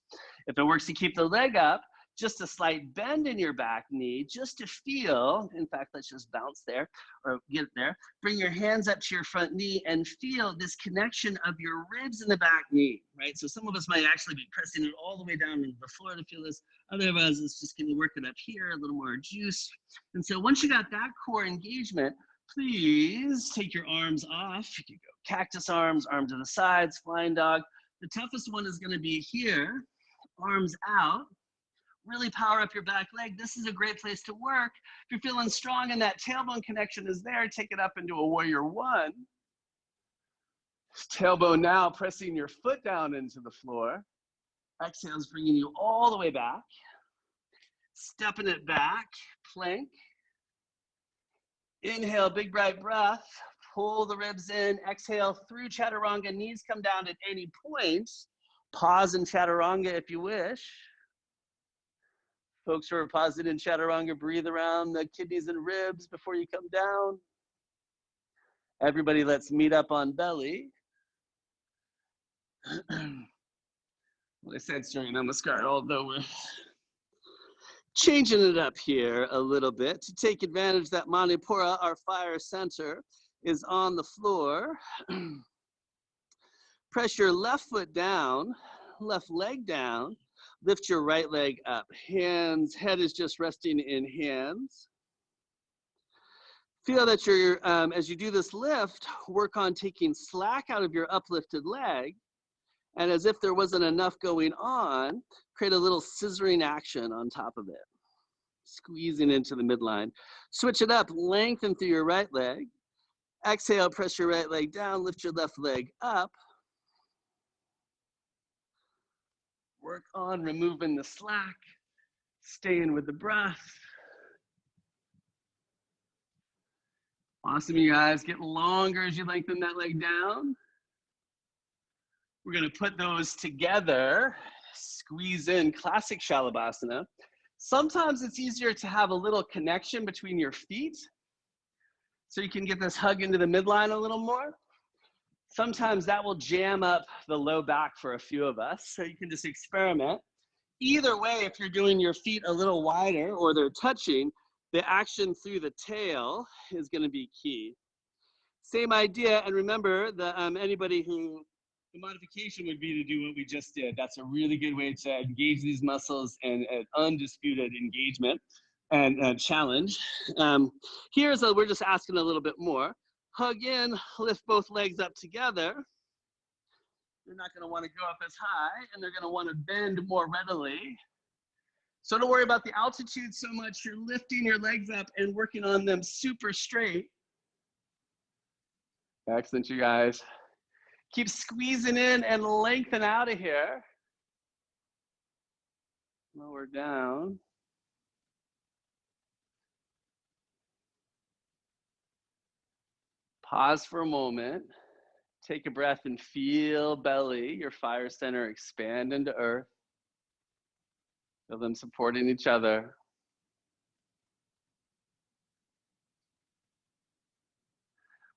If it works to keep the leg up, just a slight bend in your back knee, just to feel. In fact, let's just bounce there or get there. Bring your hands up to your front knee and feel this connection of your ribs in the back knee, right? So some of us might actually be pressing it all the way down into the floor to feel this. Other of us is just gonna work it up here, a little more juice. And so once you got that core engagement, please take your arms off. You can go cactus arms, arm to the sides, flying dog. The toughest one is gonna be here, arms out. Really power up your back leg. This is a great place to work. If you're feeling strong and that tailbone connection is there, take it up into a warrior one. Tailbone now, pressing your foot down into the floor. Exhale is bringing you all the way back. Stepping it back, plank. Inhale, big bright breath. Pull the ribs in. Exhale through chaturanga. Knees come down at any point. Pause in chaturanga if you wish. Folks who are pausing in chaturanga, breathe around the kidneys and ribs before you come down. Everybody, let's meet up on belly. Well, I said during namaskar, although we're changing it up here a little bit to take advantage that Manipura, our fire center, is on the floor. Press your left foot down, left leg down. Lift your right leg up. Hands, head is just resting in hands. Feel that you're, as you do this lift, work on taking slack out of your uplifted leg. And as if there wasn't enough going on, create a little scissoring action on top of it. Squeezing into the midline. Switch it up, lengthen through your right leg. Exhale, press your right leg down, lift your left leg up. Work on removing the slack, staying with the breath. Awesome, you guys. Get longer as you lengthen that leg down. We're gonna put those together, squeeze in classic Shalabhasana. Sometimes it's easier to have a little connection between your feet so you can get this hug into the midline a little more. Sometimes that will jam up the low back for a few of us, so you can just experiment. Either way, if you're doing your feet a little wider or they're touching, the action through the tail is gonna be key. Same idea, and remember, anybody who, the modification would be to do what we just did. That's a really good way to engage these muscles and an undisputed engagement and challenge. Here's we're just asking a little bit more. Hug in, lift both legs up together. You're not gonna wanna go up as high, and they're gonna wanna bend more readily. So don't worry about the altitude so much. You're lifting your legs up and working on them super straight. Excellent, you guys. Keep squeezing in and lengthen out of here. Lower down. Pause for a moment. Take a breath and feel belly, your fire center, expand into earth. Feel them supporting each other.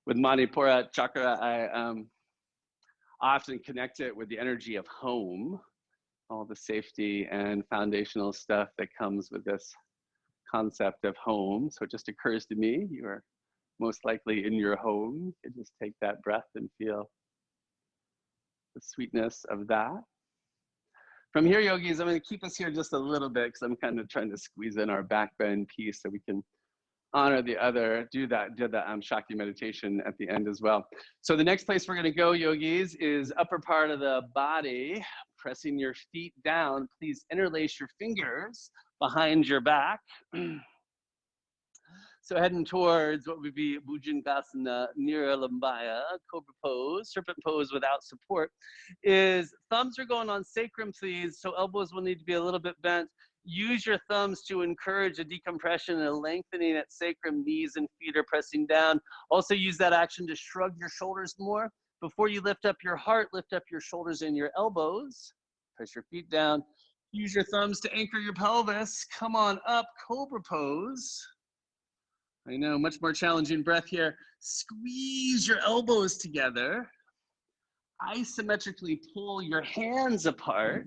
With Manipura chakra, I often connect it with the energy of home, all the safety and foundational stuff that comes with this concept of home. So it just occurs to me, you are most likely in your home. You can just take that breath and feel the sweetness of that. From here, yogis, I'm going to keep us here just a little bit because I'm kind of trying to squeeze in our back bend piece so we can honor the other, do the Shakti meditation at the end as well. So the next place we're going to go, yogis, is upper part of the body, pressing your feet down. Please interlace your fingers behind your back. So heading towards what would be Bhujangasana, Niralambaya, Cobra pose, serpent pose without support, is thumbs are going on sacrum, please. So elbows will need to be a little bit bent. Use your thumbs to encourage a decompression and a lengthening at sacrum. Knees and feet are pressing down. Also use that action to shrug your shoulders more. Before you lift up your heart, lift up your shoulders and your elbows. Press your feet down. Use your thumbs to anchor your pelvis. Come on up, Cobra pose. I know, much more challenging breath here. Squeeze your elbows together. Isometrically pull your hands apart.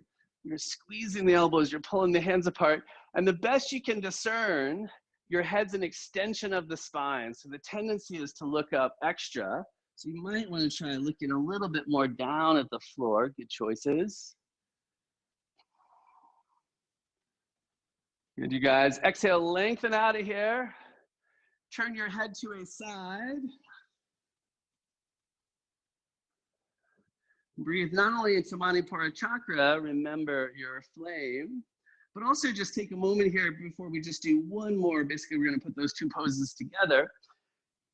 You're squeezing the elbows, you're pulling the hands apart. And the best you can discern, your head's an extension of the spine. So the tendency is to look up extra. So you might want to try looking a little bit more down at the floor. Good choices. Good, you guys. Exhale, lengthen out of here. Turn your head to a side. Breathe not only into Manipura chakra, remember your flame, but also just take a moment here before we just do one more. Basically, we're going to put those two poses together.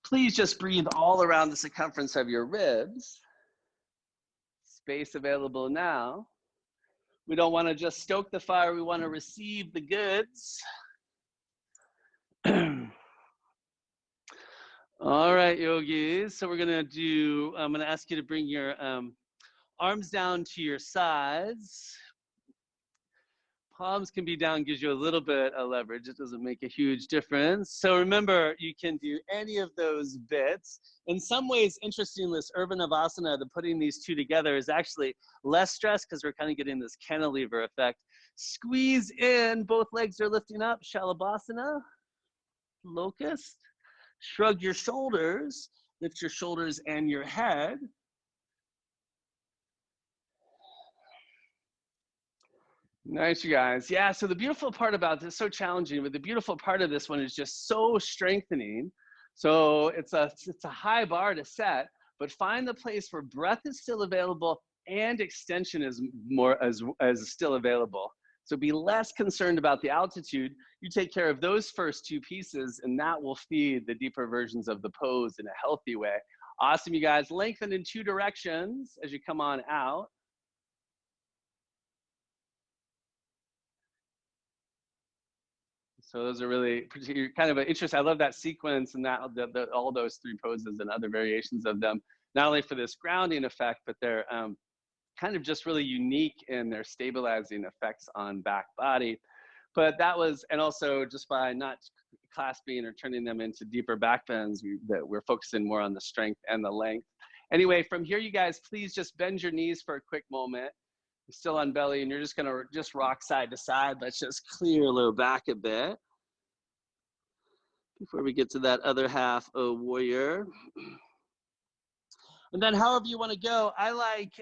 Please just breathe all around the circumference of your ribs. Space available now. We don't want to just stoke the fire. We want to receive the goods. All right, yogis. So we're going to do, I'm going to ask you to bring your arms down to your sides. Palms can be down, gives you a little bit of leverage. It doesn't make a huge difference. So remember, you can do any of those bits. In some ways, interestingly, this Urbanavasana, the putting these two together is actually less stress because we're kind of getting this cantilever effect. Squeeze in, both legs are lifting up, Shalabhasana, locust. Shrug your shoulders, lift your shoulders and your head. Nice, you guys. Yeah, so the beautiful part about this, so challenging, but the beautiful part of this one is just so strengthening. So it's a high bar to set, but find the place where breath is still available and extension is more as still available. So be less concerned about the altitude. You take care of those first two pieces, and that will feed the deeper versions of the pose in a healthy way. Awesome, you guys. Lengthen in two directions as you come on out. So those are really kind of an interesting. I love that sequence and that all those three poses and other variations of them, not only for this grounding effect, but they're kind of just really unique in their stabilizing effects on back body. But that was, and also just by not clasping or turning them into deeper back bends, we're focusing more on the strength and the length. Anyway, from here, you guys, please just bend your knees for a quick moment. You're still on belly and you're just gonna rock side to side. Let's just clear a little back a bit before we get to that other half of warrior. And then however you wanna go, I like,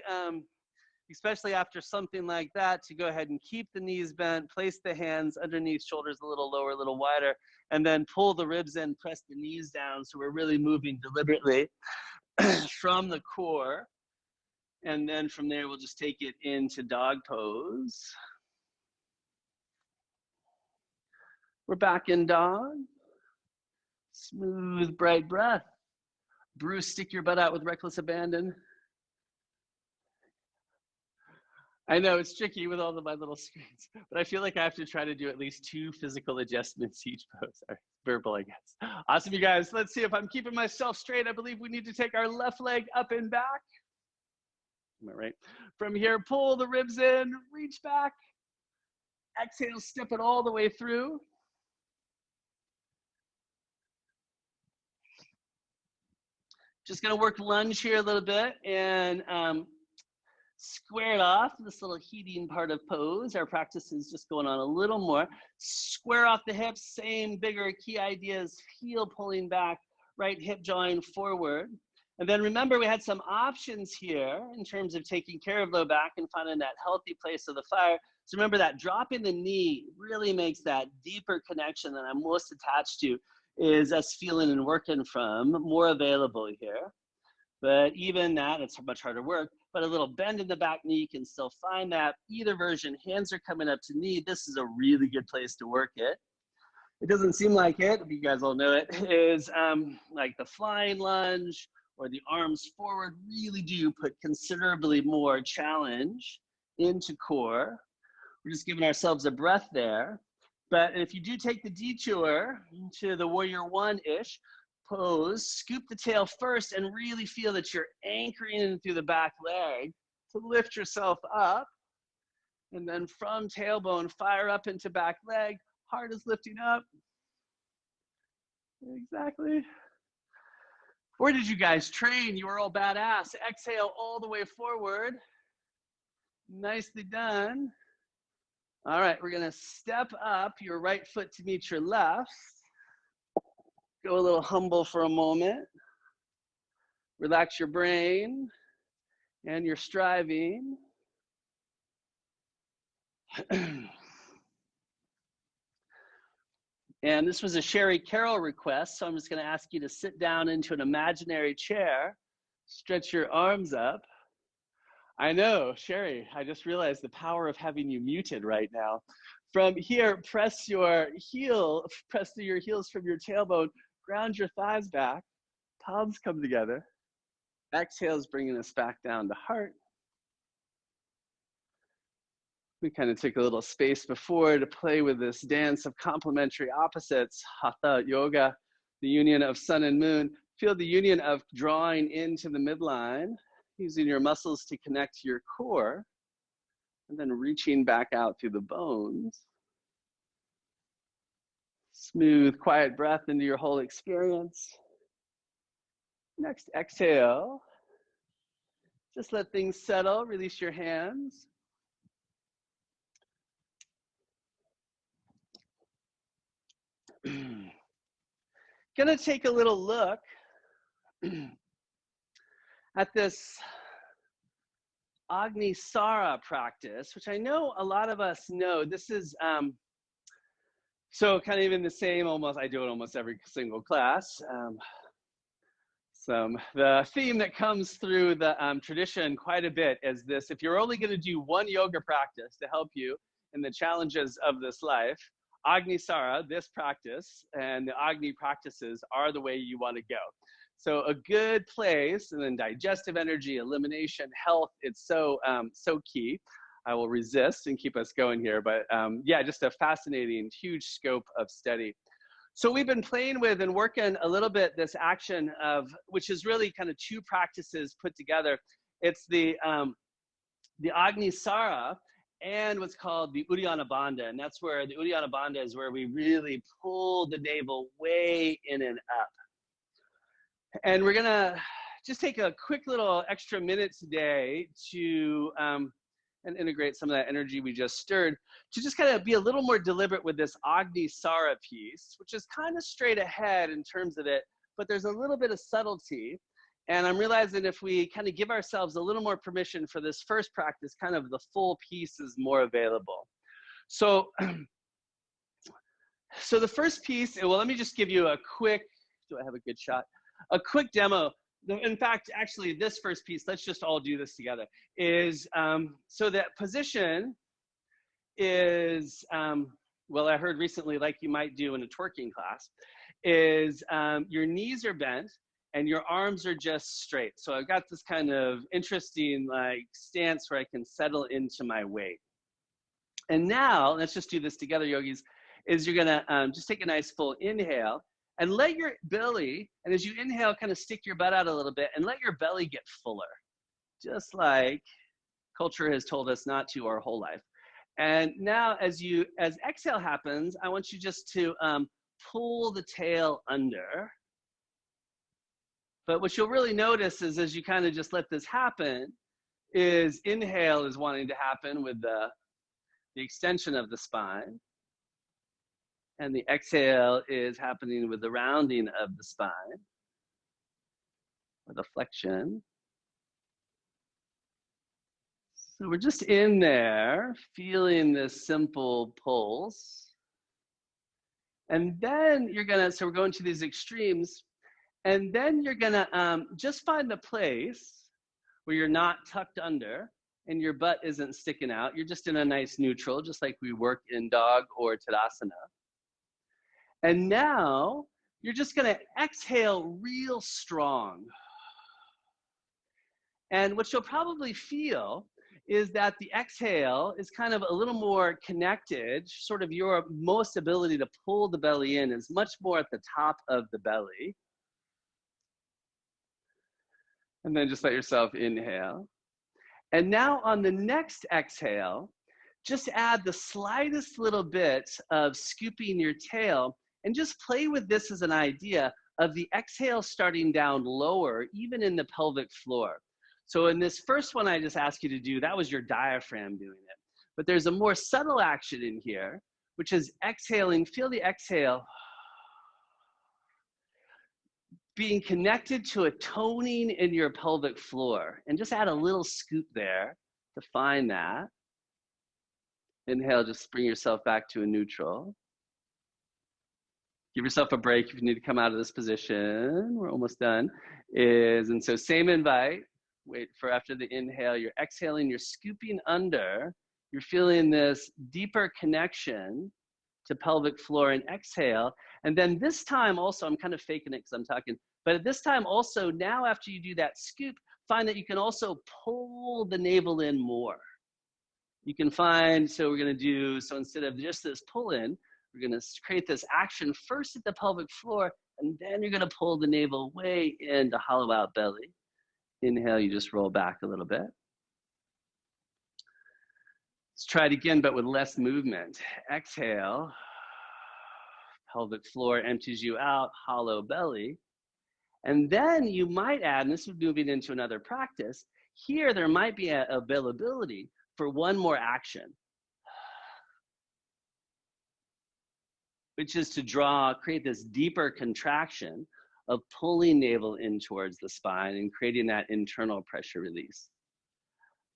especially after something like that, to go ahead and keep the knees bent, place the hands underneath, shoulders a little lower, a little wider, and then pull the ribs in, press the knees down. So we're really moving deliberately from the core. And then from there, we'll just take it into dog pose. We're back in dog. Smooth, bright breath. Bruce, stick your butt out with reckless abandon. I know it's tricky with all of my little screens, but I feel like I have to try to do at least 2 physical adjustments each pose. Or verbal, I guess. Awesome, you guys. Let's see if I'm keeping myself straight. I believe we need to take our left leg up and back. Am I right? From here, pull the ribs in, reach back. Exhale, step it all the way through. Just gonna work lunge here a little bit and square it off, this little heating part of pose. Our practice is just going on a little more. Square off the hips, same bigger key ideas, heel pulling back, right hip drawing forward. And then remember, we had some options here in terms of taking care of low back and finding that healthy place of the fire. So remember that dropping the knee really makes that deeper connection that I'm most attached to, is us feeling and working from, more available here. But even that, it's much harder work, but a little bend in the back knee, you can still find that. Either version, hands are coming up to knee. This is a really good place to work it. It doesn't seem like it, you guys all know it, is like the flying lunge or the arms forward really do put considerably more challenge into core. We're just giving ourselves a breath there. But if you do take the detour to the warrior one-ish pose, scoop the tail first and really feel that you're anchoring in through the back leg to lift yourself up. And then from tailbone, fire up into back leg. Heart is lifting up. Exactly. Where did you guys train? You were all badass. Exhale all the way forward. Nicely done. All right, we're gonna step up your right foot to meet your left. Go a little humble for a moment. Relax your brain and your striving. And this was a Sherry Carroll request, so I'm just gonna ask you to sit down into an imaginary chair, stretch your arms up. I know, Sherry, I just realized the power of having you muted right now. From here, press through your heels from your tailbone, ground your thighs back, palms come together. Exhale is bringing us back down to heart. We kind of took a little space before to play with this dance of complementary opposites, Hatha Yoga, the union of sun and moon. Feel the union of drawing into the midline, using your muscles to connect to your core, and then reaching back out through the bones. Smooth, quiet breath into your whole experience. Next, exhale. Just let things settle, release your hands. Gonna take a little look at this Agnisara practice, which I know a lot of us know. This is so kind of in the same, I do it almost every single class. The theme that comes through the tradition quite a bit is this: if you're only going to do one yoga practice to help you in the challenges of this life, Agnisara, this practice, and the Agni practices are the way you want to go. So a good place, and then digestive energy, elimination, health, it's so key. I will resist and keep us going here, but yeah, just a fascinating, huge scope of study. So we've been playing with and working a little bit this action of, which is really kind of two practices put together. It's the Agnisara and what's called the Uddiyana Bandha. And that's where the Uddiyana Bandha is where we really pull the navel way in and up. And we're gonna just take a quick little extra minute today to and integrate some of that energy we just stirred, to just kind of be a little more deliberate with this Agnisara piece, which is kind of straight ahead in terms of it, but there's a little bit of subtlety. And I'm realizing if we kind of give ourselves a little more permission for this first practice, kind of the full piece is more available. So, so the first piece, well, let me just give you a quick, do I have a good shot? A quick demo. In fact, actually, this first piece, let's just all do this together, is, so that position is, well, I heard recently, like you might do in a twerking class, is your knees are bent and your arms are just straight. So I've got this kind of interesting like stance where I can settle into my weight. And now, let's just do this together, yogis, is you're gonna just take a nice full inhale, and let your belly, and as you inhale, kind of stick your butt out a little bit and let your belly get fuller, just like culture has told us not to our whole life. And now as exhale happens, I want you just to pull the tail under. But what you'll really notice is as you kind of just let this happen, is inhale is wanting to happen with the extension of the spine. And the exhale is happening with the rounding of the spine, or the flexion. So we're just in there, feeling this simple pulse. And then you're gonna, so we're going to these extremes, and then you're gonna just find a place where you're not tucked under and your butt isn't sticking out. You're just in a nice neutral, just like we work in dog or Tadasana. And now you're just gonna exhale real strong. And what you'll probably feel is that the exhale is kind of a little more connected, sort of your most ability to pull the belly in is much more at the top of the belly. And then just let yourself inhale. And now on the next exhale, just add the slightest little bit of scooping your tail, and just play with this as an idea of the exhale starting down lower, even in the pelvic floor. So in this first one I just asked you to do, that was your diaphragm doing it. But there's a more subtle action in here, which is exhaling. Feel the exhale being connected to a toning in your pelvic floor. And just add a little scoop there to find that. Inhale, just bring yourself back to a neutral. Give yourself a break if you need to come out of this position. We're almost done. And so same invite. Wait for after the inhale. You're exhaling, you're scooping under. You're feeling this deeper connection to pelvic floor, and exhale. And then this time also, I'm kind of faking it because I'm talking, but at this time also, now after you do that scoop, find that you can also pull the navel in more. You can find, so we're going to do, so instead of just this pull in, we're going to create this action first at the pelvic floor, and then you're going to pull the navel way in to hollow out belly. Inhale, you just roll back a little bit. Let's try it again, but with less movement. Exhale, pelvic floor empties you out, hollow belly. And then you might add, and this is moving into another practice, here there might be an availability for one more action, which is to create this deeper contraction of pulling navel in towards the spine and creating that internal pressure release.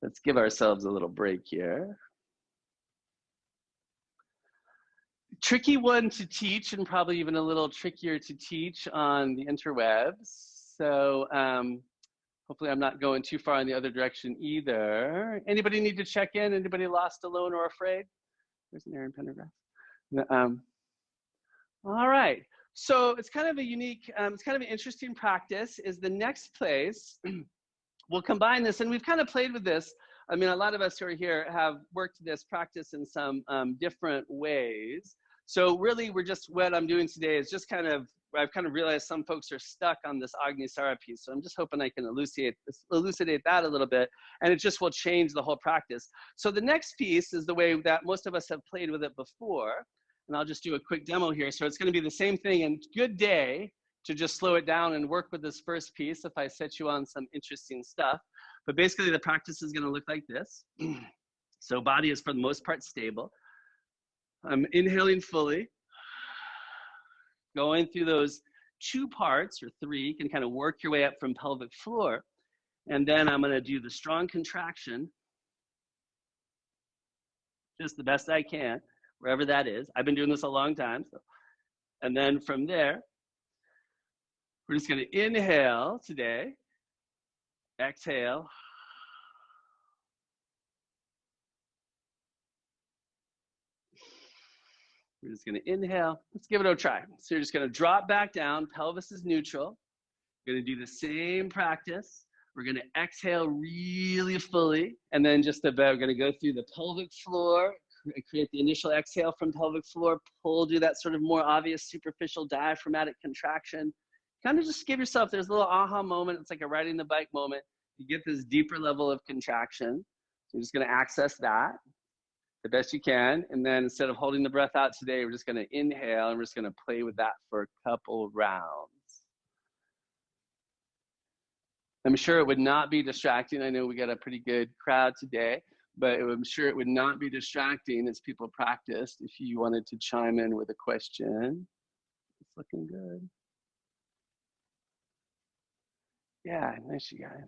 Let's give ourselves a little break here. Tricky one to teach, and probably even a little trickier to teach on the interwebs. So hopefully I'm not going too far in the other direction either. Anybody need to check in? Anybody lost, alone, or afraid? There's an Aaron Pendergrass. All right. So it's kind of a unique, it's kind of an interesting practice. Is the next place we'll combine this, and we've kind of played with this. I mean, a lot of us who are here have worked this practice in some different ways. So really, what I'm doing today is just I've kind of realized some folks are stuck on this Agnisara piece. So I'm just hoping I can elucidate that a little bit, and it just will change the whole practice. So the next piece is the way that most of us have played with it before. And I'll just do a quick demo here. So it's going to be the same thing, and good day to just slow it down and work with this first piece if I set you on some interesting stuff. But basically the practice is going to look like this. So body is for the most part stable. I'm inhaling fully, going through those 2 parts or 3. You can kind of work your way up from pelvic floor. And then I'm going to do the strong contraction, just the best I can, wherever that is. I've been doing this a long time. So. And then from there, we're just going to inhale today, exhale. We're just going to inhale. Let's give it a try. So you're just going to drop back down. Pelvis is neutral. We're going to do the same practice. We're going to exhale really fully. And then we're going to go through the pelvic floor, create the initial exhale from pelvic floor, do that sort of more obvious superficial diaphragmatic contraction. Kind of just give yourself, there's a little aha moment. It's like a riding the bike moment. You get this deeper level of contraction. So you're just going to access that the best you can. And then instead of holding the breath out today, we're just going to inhale, and we're just going to play with that for a couple rounds. I'm sure it would not be distracting. I know we got a pretty good crowd today, but I'm sure it would not be distracting as people practiced if you wanted to chime in with a question. It's looking good. Yeah, nice, you guys.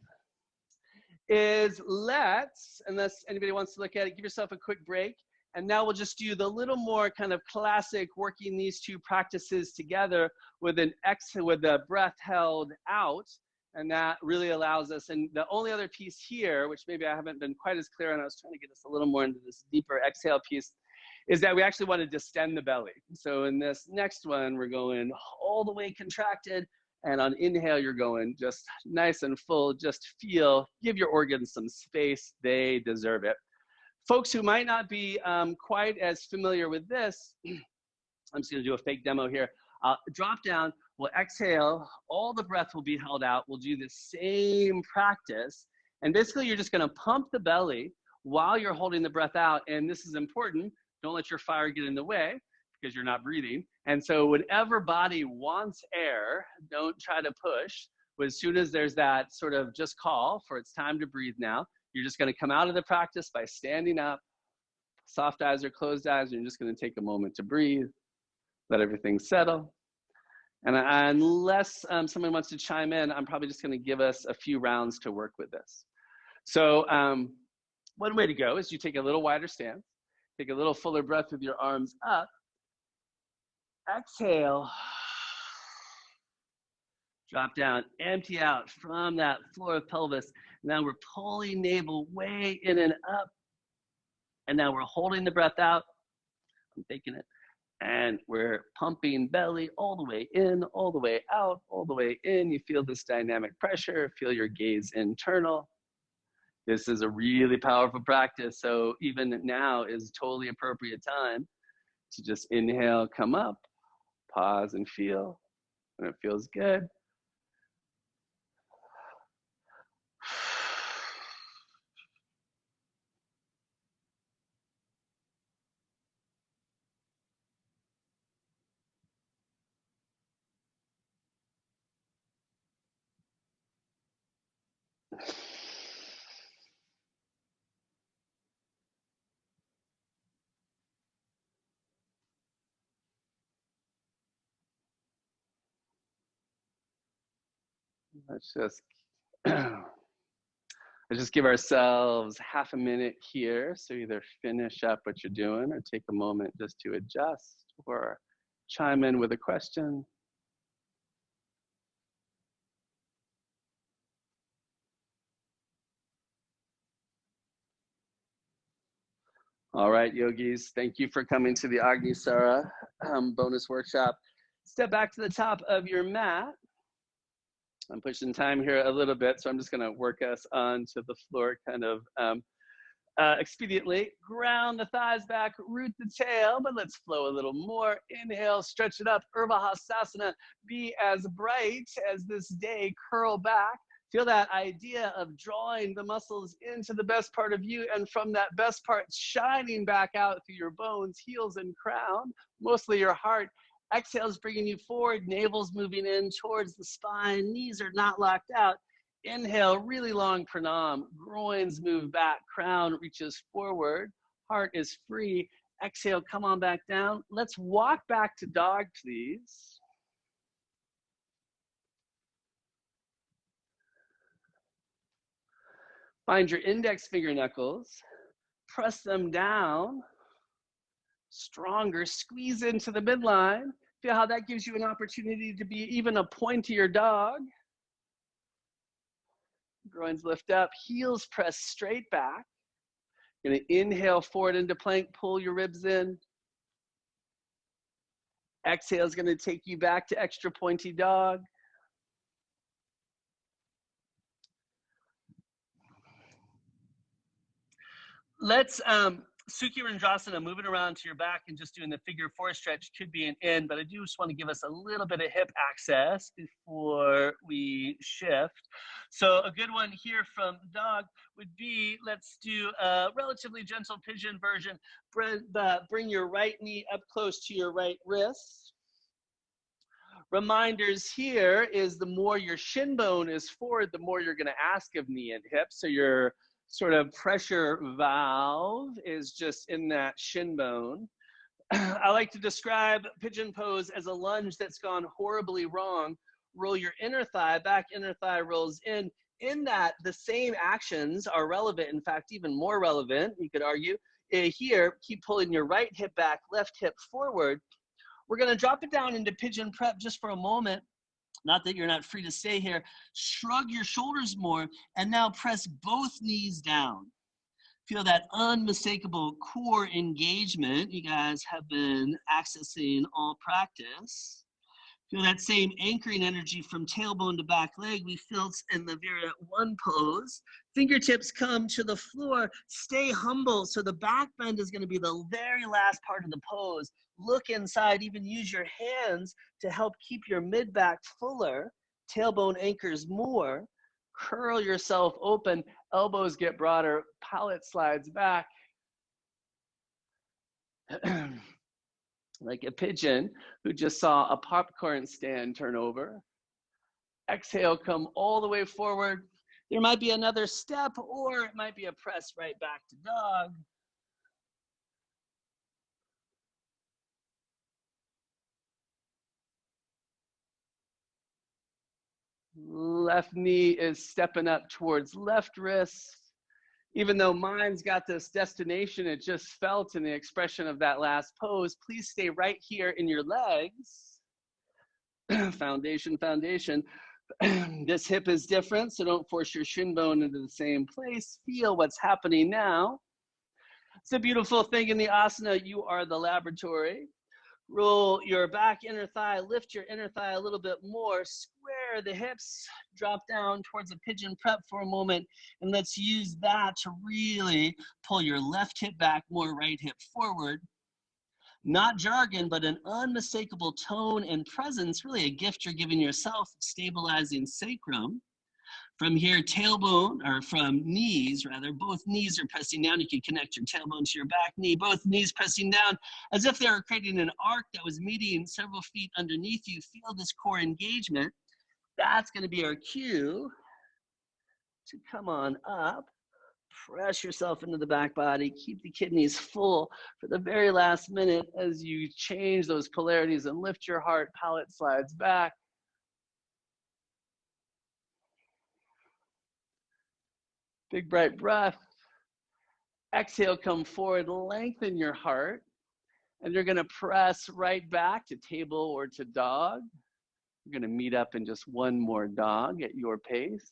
Unless anybody wants to look at it, give yourself a quick break. And now we'll just do the little more kind of classic working these 2 practices together with the breath held out. And that really allows us, and the only other piece here, which maybe I haven't been quite as clear on, I was trying to get us a little more into this deeper exhale piece, is that we actually want to distend the belly. So in this next one, we're going all the way contracted, and on inhale, you're going just nice and full, just give your organs some space, they deserve it. Folks who might not be quite as familiar with this, I'm just gonna do a fake demo here. Drop down, we'll exhale, all the breath will be held out. We'll do the same practice. And basically you're just gonna pump the belly while you're holding the breath out. And this is important, don't let your fire get in the way because you're not breathing. And so whenever body wants air, don't try to push. But as soon as there's that sort of just call for it's time to breathe now, you're just gonna come out of the practice by standing up, soft eyes or closed eyes, and you're just going to take a moment to breathe, let everything settle. And unless someone wants to chime in, I'm probably just going to give us a few rounds to work with this. So one way to go is you take a little wider stance, take a little fuller breath with your arms up, exhale, drop down, empty out from that floor of pelvis. Now we're pulling navel way in and up. And now we're holding the breath out. I'm taking it. And we're pumping belly all the way in, all the way out, all the way in. You feel this dynamic pressure, feel your gaze internal. This is a really powerful practice. So even now is totally appropriate time to just inhale, come up, pause and feel. When it feels good. Let's just give ourselves half a minute here. So either finish up what you're doing or take a moment just to adjust or chime in with a question. All right, yogis, thank you for coming to the Agnisara bonus workshop. Step back to the top of your mat. I'm pushing time here a little bit, so I'm just gonna work us onto the floor kind of expediently. Ground the thighs back, root the tail, but let's flow a little more. Inhale, stretch it up, Urdhva Hastasana. Be as bright as this day, curl back. Feel that idea of drawing the muscles into the best part of you, and from that best part, shining back out through your bones, heels, and crown, mostly your heart. Exhale is bringing you forward, navel's moving in towards the spine, knees are not locked out. Inhale, really long pranam, groins move back, crown reaches forward, heart is free. Exhale, come on back down. Let's walk back to dog, please. Find your index finger knuckles, press them down, stronger, squeeze into the midline. Feel how that gives you an opportunity to be even a pointier dog. Groins lift up, heels press straight back. You're gonna inhale forward into plank, pull your ribs in. Exhale is gonna take you back to extra pointy dog. Let's Sukhi Randrasana, moving around to your back and just doing the figure four stretch could be an in, but I do just want to give us a little bit of hip access before we shift. So a good one here from dog would be, let's do a relatively gentle pigeon version. Bring your right knee up close to your right wrist. Reminders here is the more your shin bone is forward, the more you're going to ask of knee and hip. So your sort of pressure valve is just in that shin bone. I like to describe pigeon pose as a lunge that's gone horribly wrong. Roll your inner thigh back, inner thigh rolls in. In that, the same actions are relevant, in fact, even more relevant, you could argue. Here, keep pulling your right hip back, left hip forward. We're gonna drop it down into pigeon prep just for a moment. Not that you're not free to stay here. Shrug your shoulders more, and now press both knees down. Feel that unmistakable core engagement you guys have been accessing all practice. Feel that same anchoring energy from tailbone to back leg we felt in the Virat 1 pose. Fingertips come to the floor. Stay humble. So the back bend is going to be the very last part of the pose. Look inside. Even use your hands to help keep your mid-back fuller. Tailbone anchors more. Curl yourself open. Elbows get broader. Palate slides back. Like a pigeon who just saw a popcorn stand turn over. Exhale, come all the way forward. There might be another step, or it might be a press right back to dog. Left knee is stepping up towards left wrist. Even though mine's got this destination, it just felt in the expression of that last pose, please stay right here in your legs. Foundation, foundation. This hip is different, so don't force your shin bone into the same place. Feel what's happening now. It's a beautiful thing in the asana. You are the laboratory. Roll your back inner thigh, lift your inner thigh a little bit more, square the hips, drop down towards a pigeon prep for a moment, and let's use that to really pull your left hip back, more right hip forward. Not jargon, but an unmistakable tone and presence, really a gift you're giving yourself, stabilizing sacrum. From here, tailbone, or from knees rather, both knees are pressing down. You can connect your tailbone to your back knee, both knees pressing down as if they were creating an arc that was meeting several feet underneath you. Feel this core engagement. That's going to be our cue to come on up. Press yourself into the back body. Keep the kidneys full for the very last minute as you change those polarities and lift your heart. Palate slides back. Big bright breath. Exhale, come forward, lengthen your heart. And you're gonna press right back to table or to dog. You're gonna meet up in just one more dog at your pace.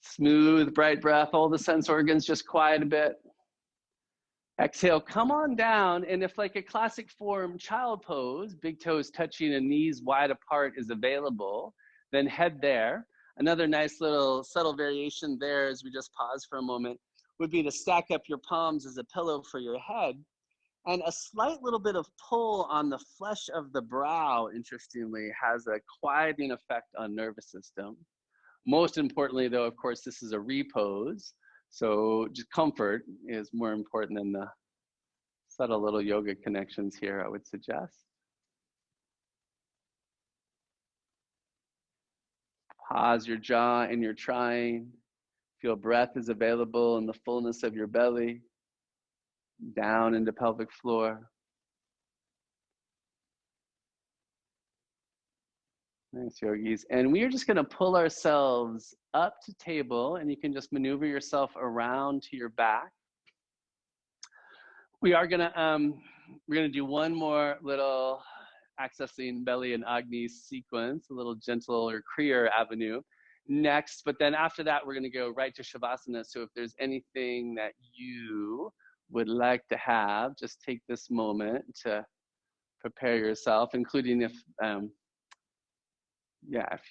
Smooth, bright breath, all the sense organs just quiet a bit. Exhale, come on down, and if like a classic form child pose, big toes touching and knees wide apart is available, then head there. Another nice little subtle variation there as we just pause for a moment would be to stack up your palms as a pillow for your head, and a slight little bit of pull on the flesh of the brow, interestingly, has a quieting effect on nervous system. Most importantly, though, of course, this is a repose. So just comfort is more important than the subtle little yoga connections here, I would suggest. Pause your jaw and your trying. Feel breath is available in the fullness of your belly, down into pelvic floor. Nice, yogis. And we are just going to pull ourselves up to table, and you can just maneuver yourself around to your back. We are going to we're going to do one more little accessing belly and Agni sequence, a little gentle or Kriya avenue next. But then after that, we're going to go right to Shavasana. So if there's anything that you would like to have, just take this moment to prepare yourself, including if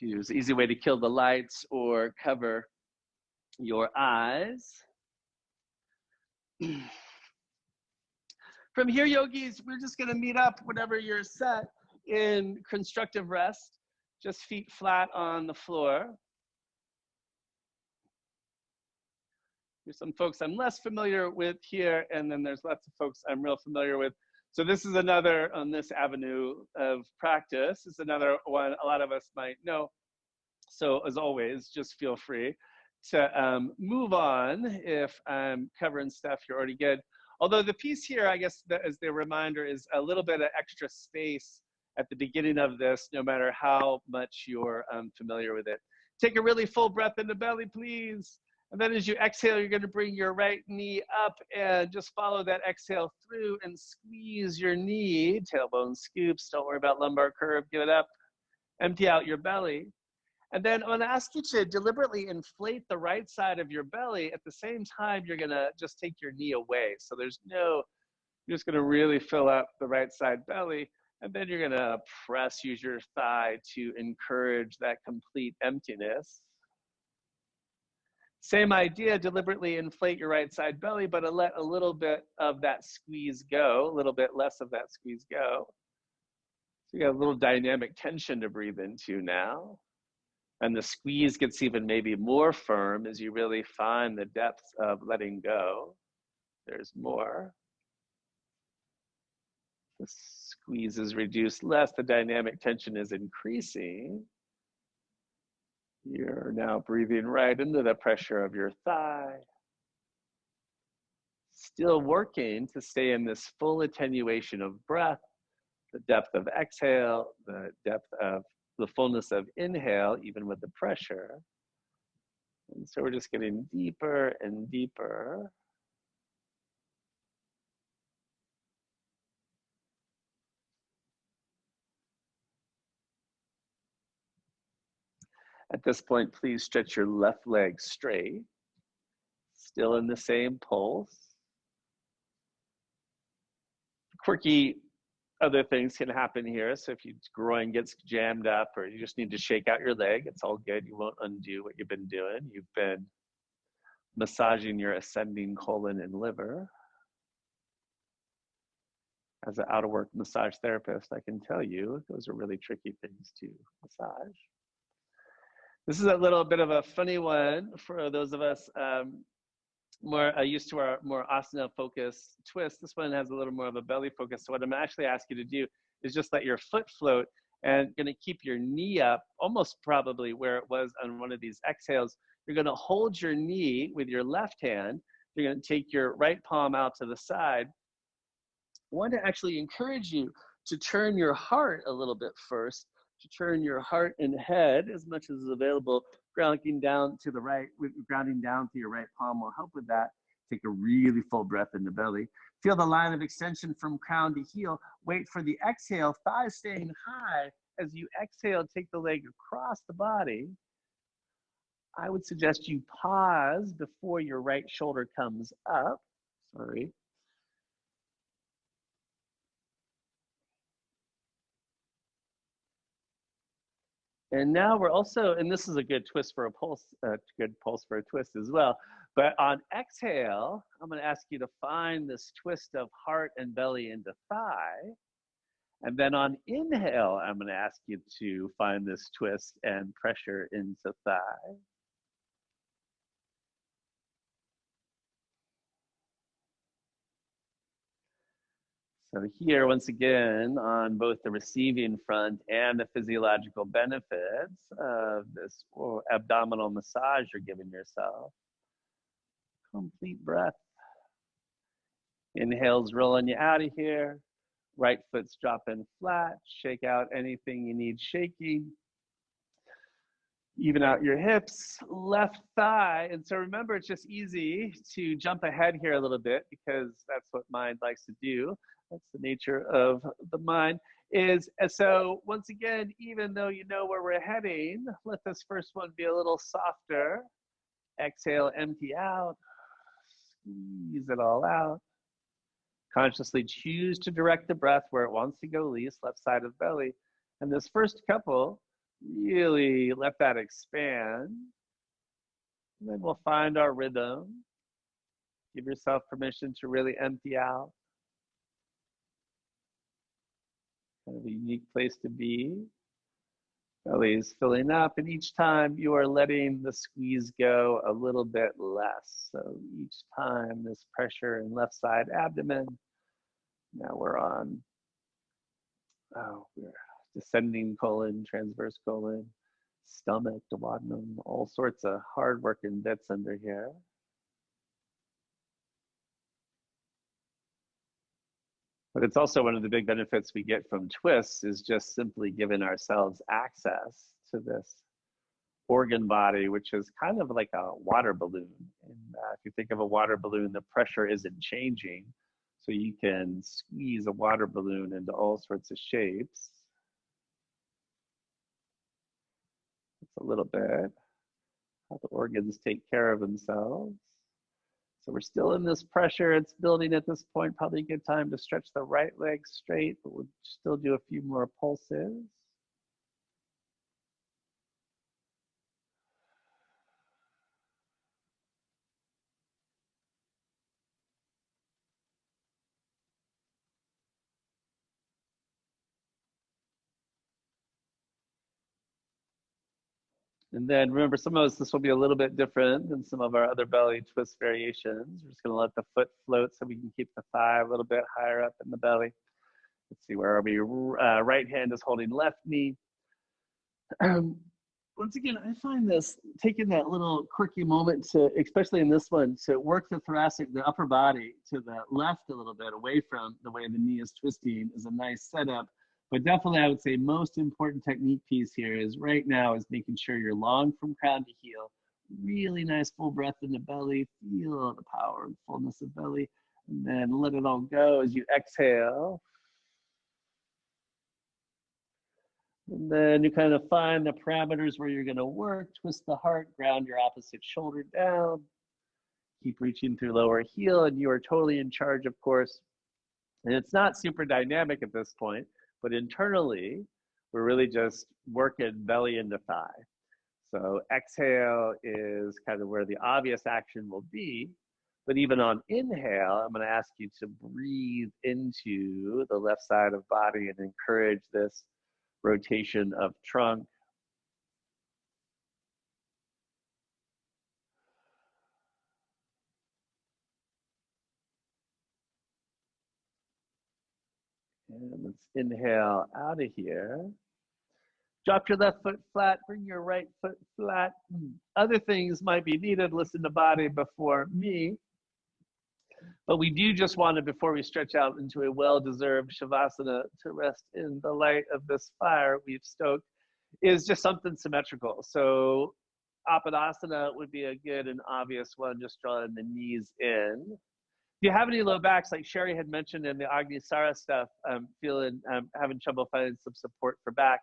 use easy way to kill the lights or cover your eyes. From here, yogis, we're just gonna meet up whenever you're set in constructive rest, just feet flat on the floor. There's some folks I'm less familiar with here, and then there's lots of folks I'm real familiar with. So this is another, on this avenue of practice, is another one a lot of us might know. So as always, just feel free to move on if I'm covering stuff you're already good. Although the piece here, I guess, as the reminder, is a little bit of extra space at the beginning of this, no matter how much you're familiar with it. Take a really full breath in the belly, please. And then as you exhale, you're going to bring your right knee up and just follow that exhale through and squeeze your knee. Tailbone scoops. Don't worry about lumbar curve. Give it up. Empty out your belly. And then I'm going to ask you to deliberately inflate the right side of your belly. At the same time, you're going to just take your knee away. So there's no, you're just going to really fill up the right side belly. And then you're going to use your thigh to encourage that complete emptiness. Same idea, deliberately inflate your right side belly, but let a little bit of that squeeze go, a little bit less of that squeeze go. So you got a little dynamic tension to breathe into now. And the squeeze gets even maybe more firm as you really find the depth of letting go. There's more. The squeeze is reduced less, the dynamic tension is increasing. You're now breathing right into the pressure of your thigh. Still working to stay in this full attenuation of breath, the depth of exhale, the depth of the fullness of inhale, even with the pressure. And so we're just getting deeper and deeper. At this point, please stretch your left leg straight, still in the same pulse. Quirky other things can happen here. So if your groin gets jammed up or you just need to shake out your leg, it's all good. You won't undo what you've been doing. You've been massaging your ascending colon and liver. As an out-of-work massage therapist, I can tell you those are really tricky things to massage. This is a little bit of a funny one for those of us more used to our more asana focused twist. This one has a little more of a belly focus. So what I'm actually asking you to do is just let your foot float and gonna keep your knee up, almost probably where it was on one of these exhales. You're gonna hold your knee with your left hand. You're gonna take your right palm out to the side. I want to actually encourage you to turn your heart a little bit first, to turn your heart and head as much as is available, grounding down to the right, grounding down to your right palm will help with that. Take a really full breath in the belly. Feel the line of extension from crown to heel. Wait for the exhale, thighs staying high. As you exhale, take the leg across the body. I would suggest you pause before your right shoulder comes up. Sorry. And now we're also, and this is a good twist for a pulse, good pulse for a twist as well. But on exhale, I'm going to ask you to find this twist of heart and belly into thigh. And then on inhale, I'm going to ask you to find this twist and pressure into thigh. So here, once again, on both the receiving front and the physiological benefits of this abdominal massage you're giving yourself. Complete breath. Inhale's rolling you out of here. Right foot's dropping flat. Shake out anything you need shaking. Even out your hips, left thigh. And so remember, it's just easy to jump ahead here a little bit because that's what mind likes to do. That's the nature of the mind. So once again, even though you know where we're heading, let this first one be a little softer. Exhale, empty out. Squeeze it all out. Consciously choose to direct the breath where it wants to go least, left side of belly. And this first couple, really let that expand. And then we'll find our rhythm. Give yourself permission to really empty out. Kind of a unique place to be. Belly is filling up, and each time you are letting the squeeze go a little bit less. So each time this pressure in left side abdomen. Now we're on, we're descending colon, transverse colon, stomach, duodenum, all sorts of hard working bits under here. But it's also one of the big benefits we get from twists is just simply giving ourselves access to this organ body, which is kind of like a water balloon. And if you think of a water balloon, the pressure isn't changing. So you can squeeze a water balloon into all sorts of shapes. It's a little bit how the organs take care of themselves. So we're still in this pressure. It's building at this point. Probably a good time to stretch the right leg straight, but we'll still do a few more pulses. And then remember, some of us, this will be a little bit different than some of our other belly twist variations. We're just gonna let the foot float so we can keep the thigh a little bit higher up in the belly. Let's see, where are we? Right hand is holding left knee. once again, I find this, taking that little quirky moment to, especially in this one, to work the thoracic, the upper body to the left a little bit away from the way the knee is twisting is a nice setup. But definitely I would say most important technique piece here is right now is making sure you're long from crown to heel. Really nice full breath in the belly. Feel the power and fullness of belly. And then let it all go as you exhale. And then you kind of find the parameters where you're going to work. Twist the heart, ground your opposite shoulder down. Keep reaching through lower heel, and you are totally in charge, of course. And it's not super dynamic at this point, but internally, we're really just working belly into thigh. So exhale is kind of where the obvious action will be. But even on inhale, I'm going to ask you to breathe into the left side of body and encourage this rotation of trunk. And let's inhale out of here. Drop your left foot flat, bring your right foot flat. Other things might be needed, listen to body before me. But we do just want to, before we stretch out into a well-deserved Shavasana, to rest in the light of this fire we've stoked, is just something symmetrical. So Apadasana would be a good and obvious one, just drawing the knees in. If you have any low backs, like Sherry had mentioned in the Agnisara stuff, I'm having trouble finding some support for back.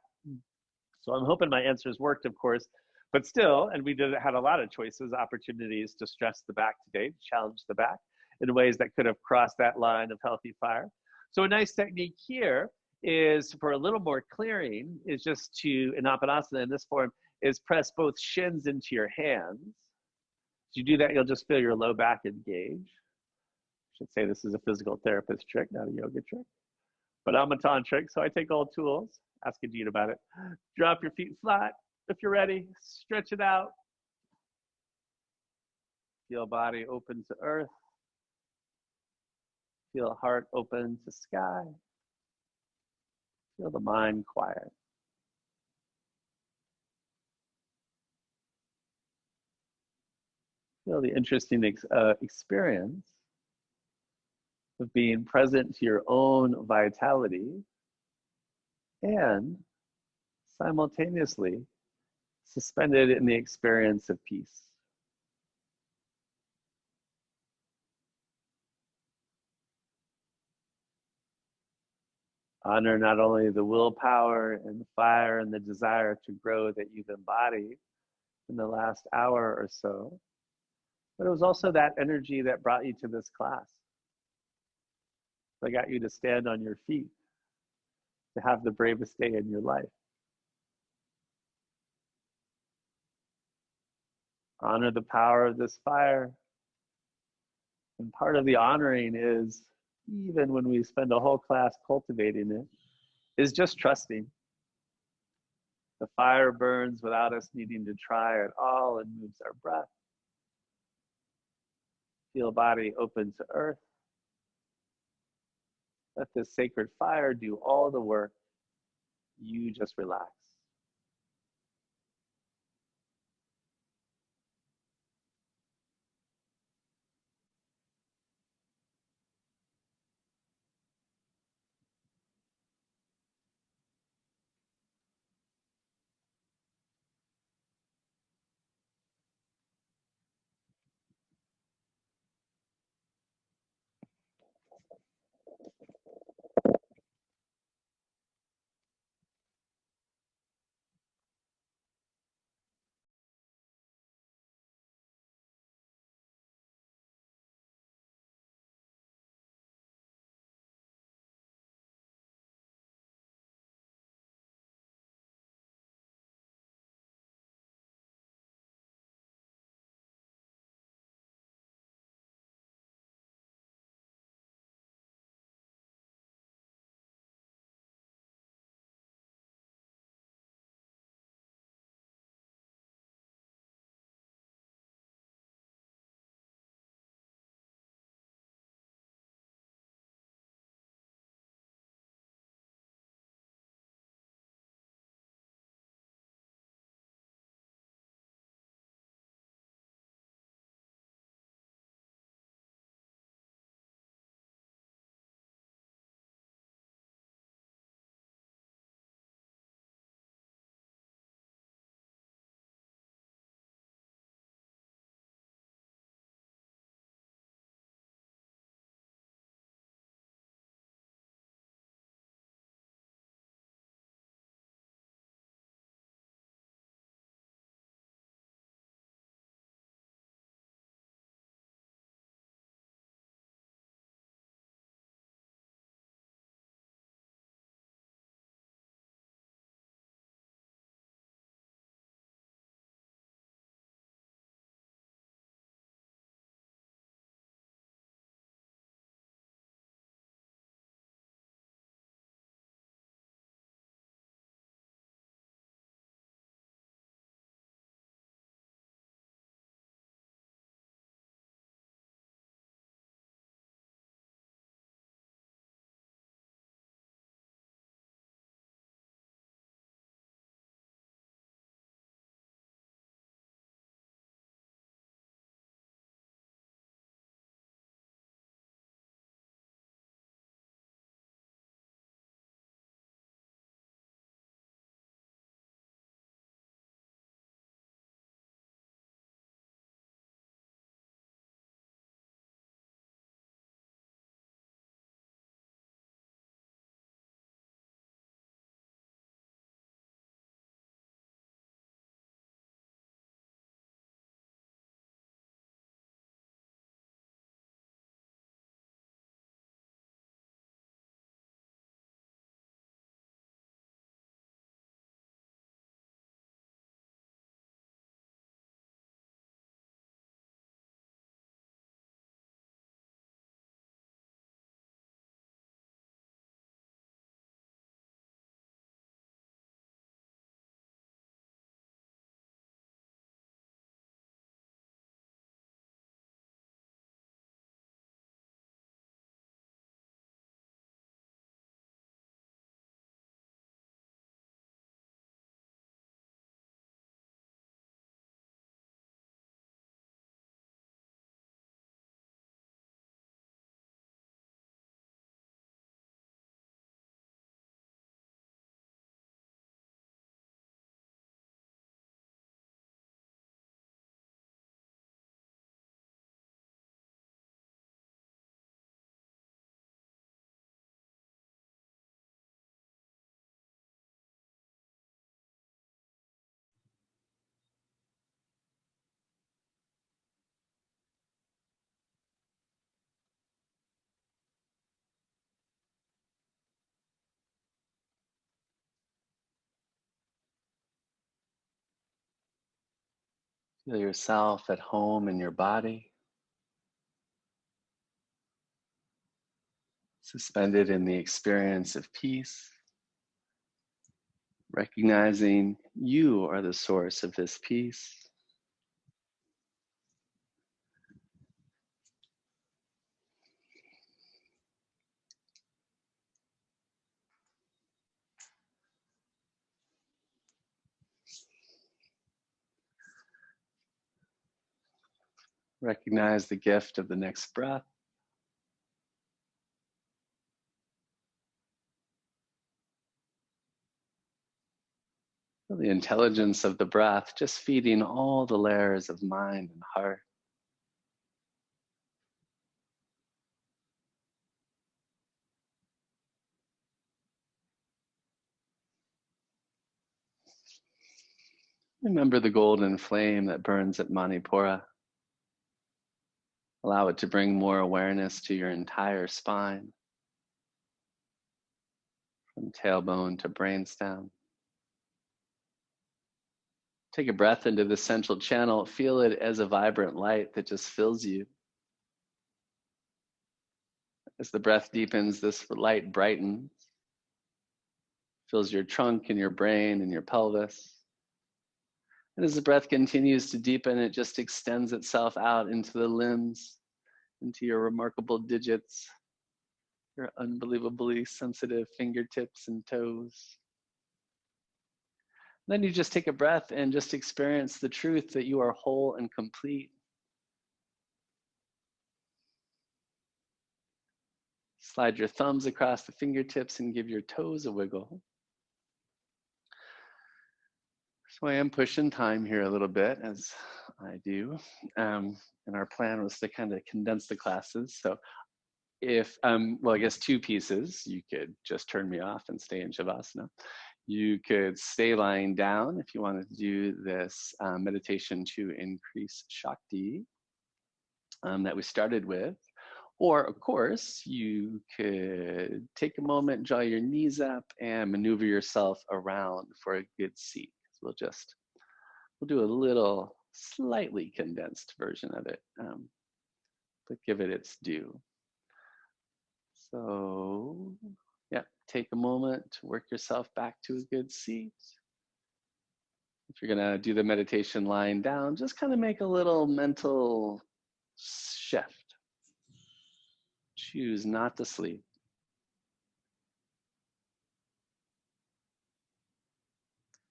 So I'm hoping my answers worked, of course, but still, and we had a lot of choices, opportunities to stress the back today, to challenge the back in ways that could have crossed that line of healthy fire. So a nice technique here is, for a little more clearing, is just to, in Apadasana in this form, is press both shins into your hands. As you do that, you'll just feel your low back engage. I should say this is a physical therapist trick, not a yoga trick. But I'm a tantric, so I take all tools. Ask a Jeet about it. Drop your feet flat if you're ready. Stretch it out. Feel body open to earth. Feel heart open to sky. Feel the mind quiet. Feel the interesting experience of being present to your own vitality and simultaneously suspended in the experience of peace. Honor not only the willpower and the fire and the desire to grow that you've embodied in the last hour or so, but it was also that energy that brought you to this class, that got you to stand on your feet, to have the bravest day in your life. Honor the power of this fire. And part of the honoring is, even when we spend a whole class cultivating it, is just trusting. The fire burns without us needing to try at all and moves our breath. Feel body open to earth. Let this sacred fire do all the work. You just relax. Feel yourself at home in your body, suspended in the experience of peace, recognizing you are the source of this peace. Recognize the gift of the next breath. Feel the intelligence of the breath just feeding all the layers of mind and heart. Remember the golden flame that burns at Manipura. Allow it to bring more awareness to your entire spine, from tailbone to brainstem. Take a breath into the central channel. Feel it as a vibrant light that just fills you. As the breath deepens, this light brightens, fills your trunk and your brain and your pelvis. And as the breath continues to deepen, it just extends itself out into the limbs, into your remarkable digits, your unbelievably sensitive fingertips and toes. Then you just take a breath and just experience the truth that you are whole and complete. Slide your thumbs across the fingertips and give your toes a wiggle. So I am pushing time here a little bit, as I do. And our plan was to kind of condense the classes. So if, well, I guess two pieces. You could just turn me off and stay in Shavasana. You could stay lying down if you wanted to do this meditation to increase Shakti that we started with. Or, of course, you could take a moment, draw your knees up, and maneuver yourself around for a good seat. We'll do a little slightly condensed version of it, but give it its due. So, yeah, take a moment to work yourself back to a good seat. If you're gonna do the meditation lying down, just kind of make a little mental shift. Choose not to sleep.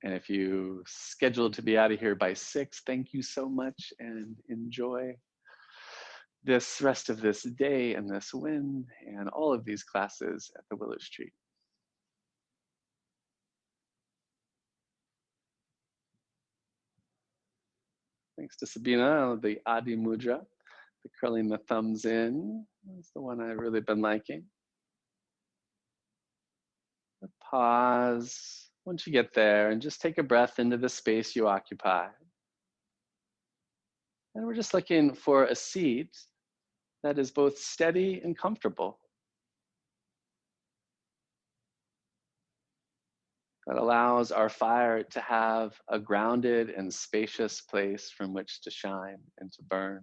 And if you scheduled to be out of here by 6, thank you so much and enjoy this rest of this day and this win and all of these classes at the Willow Street. Thanks to Sabina, the Adi Mudra, the curling the thumbs in. That's the one I've really been liking. Pause once you get there and just take a breath into the space you occupy. And we're just looking for a seat that is both steady and comfortable, that allows our fire to have a grounded and spacious place from which to shine and to burn,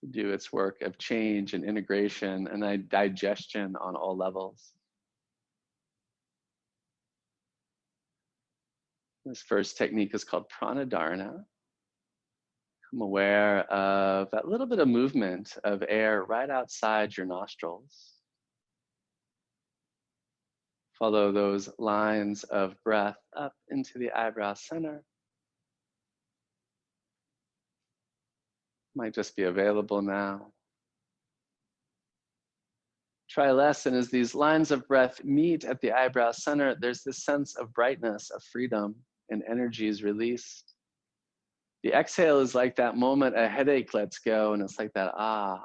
to do its work of change and integration and digestion on all levels. This first technique is called Pranadharana. Become aware of that little bit of movement of air right outside your nostrils. Follow those lines of breath up into the eyebrow center. Might just be available now. Try less, and as these lines of breath meet at the eyebrow center, there's this sense of brightness, of freedom, and energy is released. The exhale is like that moment a headache lets go, and it's like that, ah.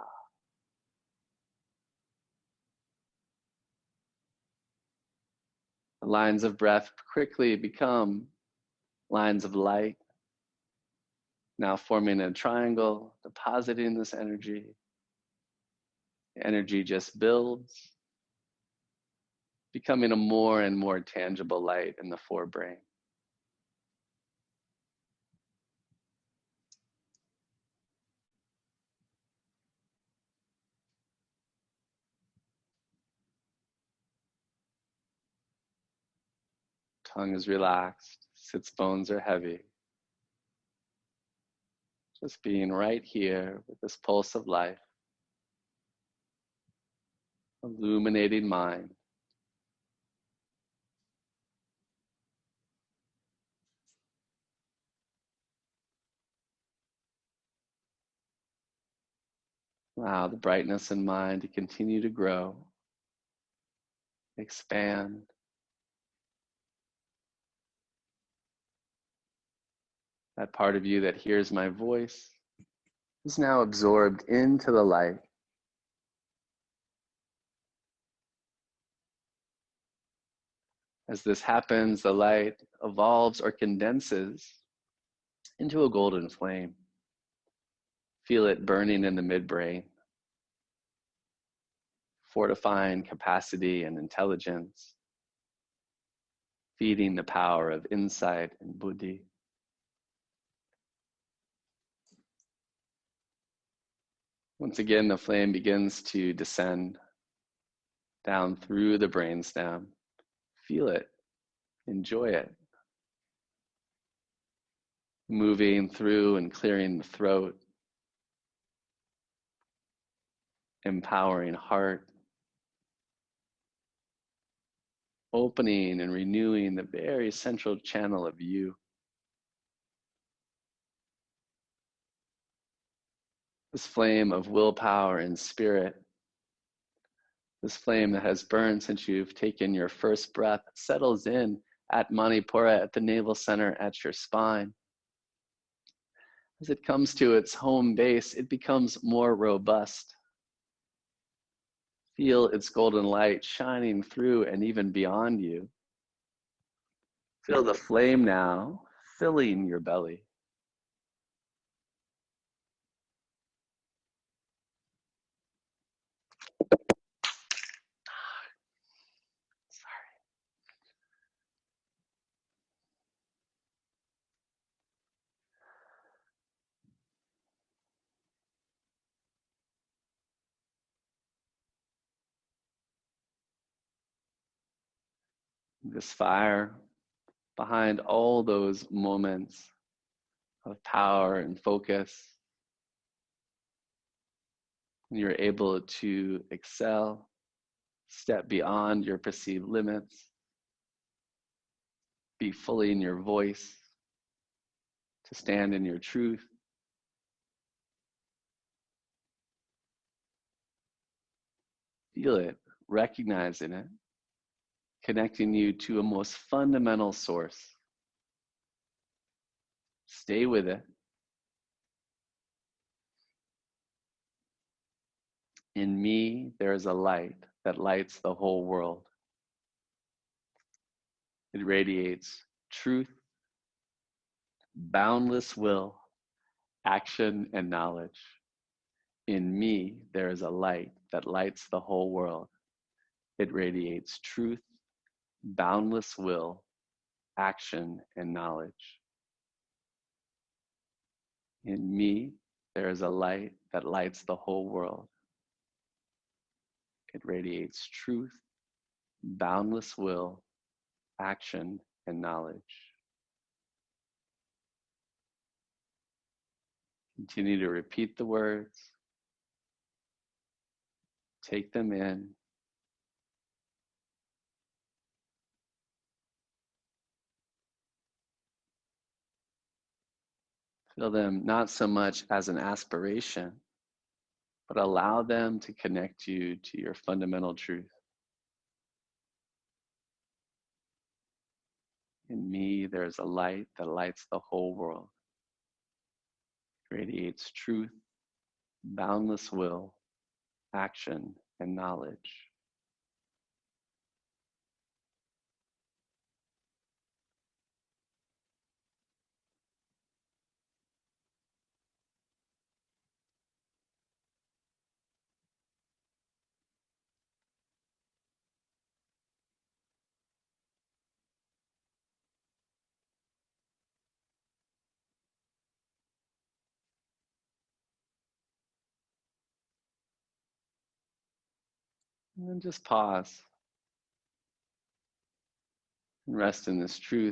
The lines of breath quickly become lines of light, now forming a triangle, depositing this energy. The energy just builds, becoming a more and more tangible light in the forebrain. Tongue is relaxed, sits bones are heavy. Just being right here with this pulse of life, illuminating mind. Allow the brightness in mind to continue to grow, expand. That part of you that hears my voice is now absorbed into the light. As this happens, the light evolves or condenses into a golden flame. Feel it burning in the midbrain, fortifying capacity and intelligence, feeding the power of insight and buddhi. Once again, the flame begins to descend down through the brainstem. Feel it, enjoy it. Moving through and clearing the throat, empowering heart, opening and renewing the very central channel of you. This flame of willpower and spirit, this flame that has burned since you've taken your first breath, settles in at Manipura, at the navel center, at your spine. As it comes to its home base, it becomes more robust. Feel its golden light shining through and even beyond you. Feel the flame now filling your belly. This fire behind all those moments of power and focus. You're able to excel, step beyond your perceived limits, be fully in your voice, to stand in your truth. Feel it, recognizing it, connecting you to a most fundamental source. Stay with it. In me, there is a light that lights the whole world. It radiates truth, boundless will, action, and knowledge. In me, there is a light that lights the whole world. It radiates truth, boundless will, action, and knowledge. In me, there is a light that lights the whole world. It radiates truth, boundless will, action, and knowledge. Continue to repeat the words. Take them in. Feel them not so much as an aspiration, but allow them to connect you to your fundamental truth. In me, there is a light that lights the whole world. It radiates truth, boundless will, action, and knowledge. And then just pause. Rest in this truth.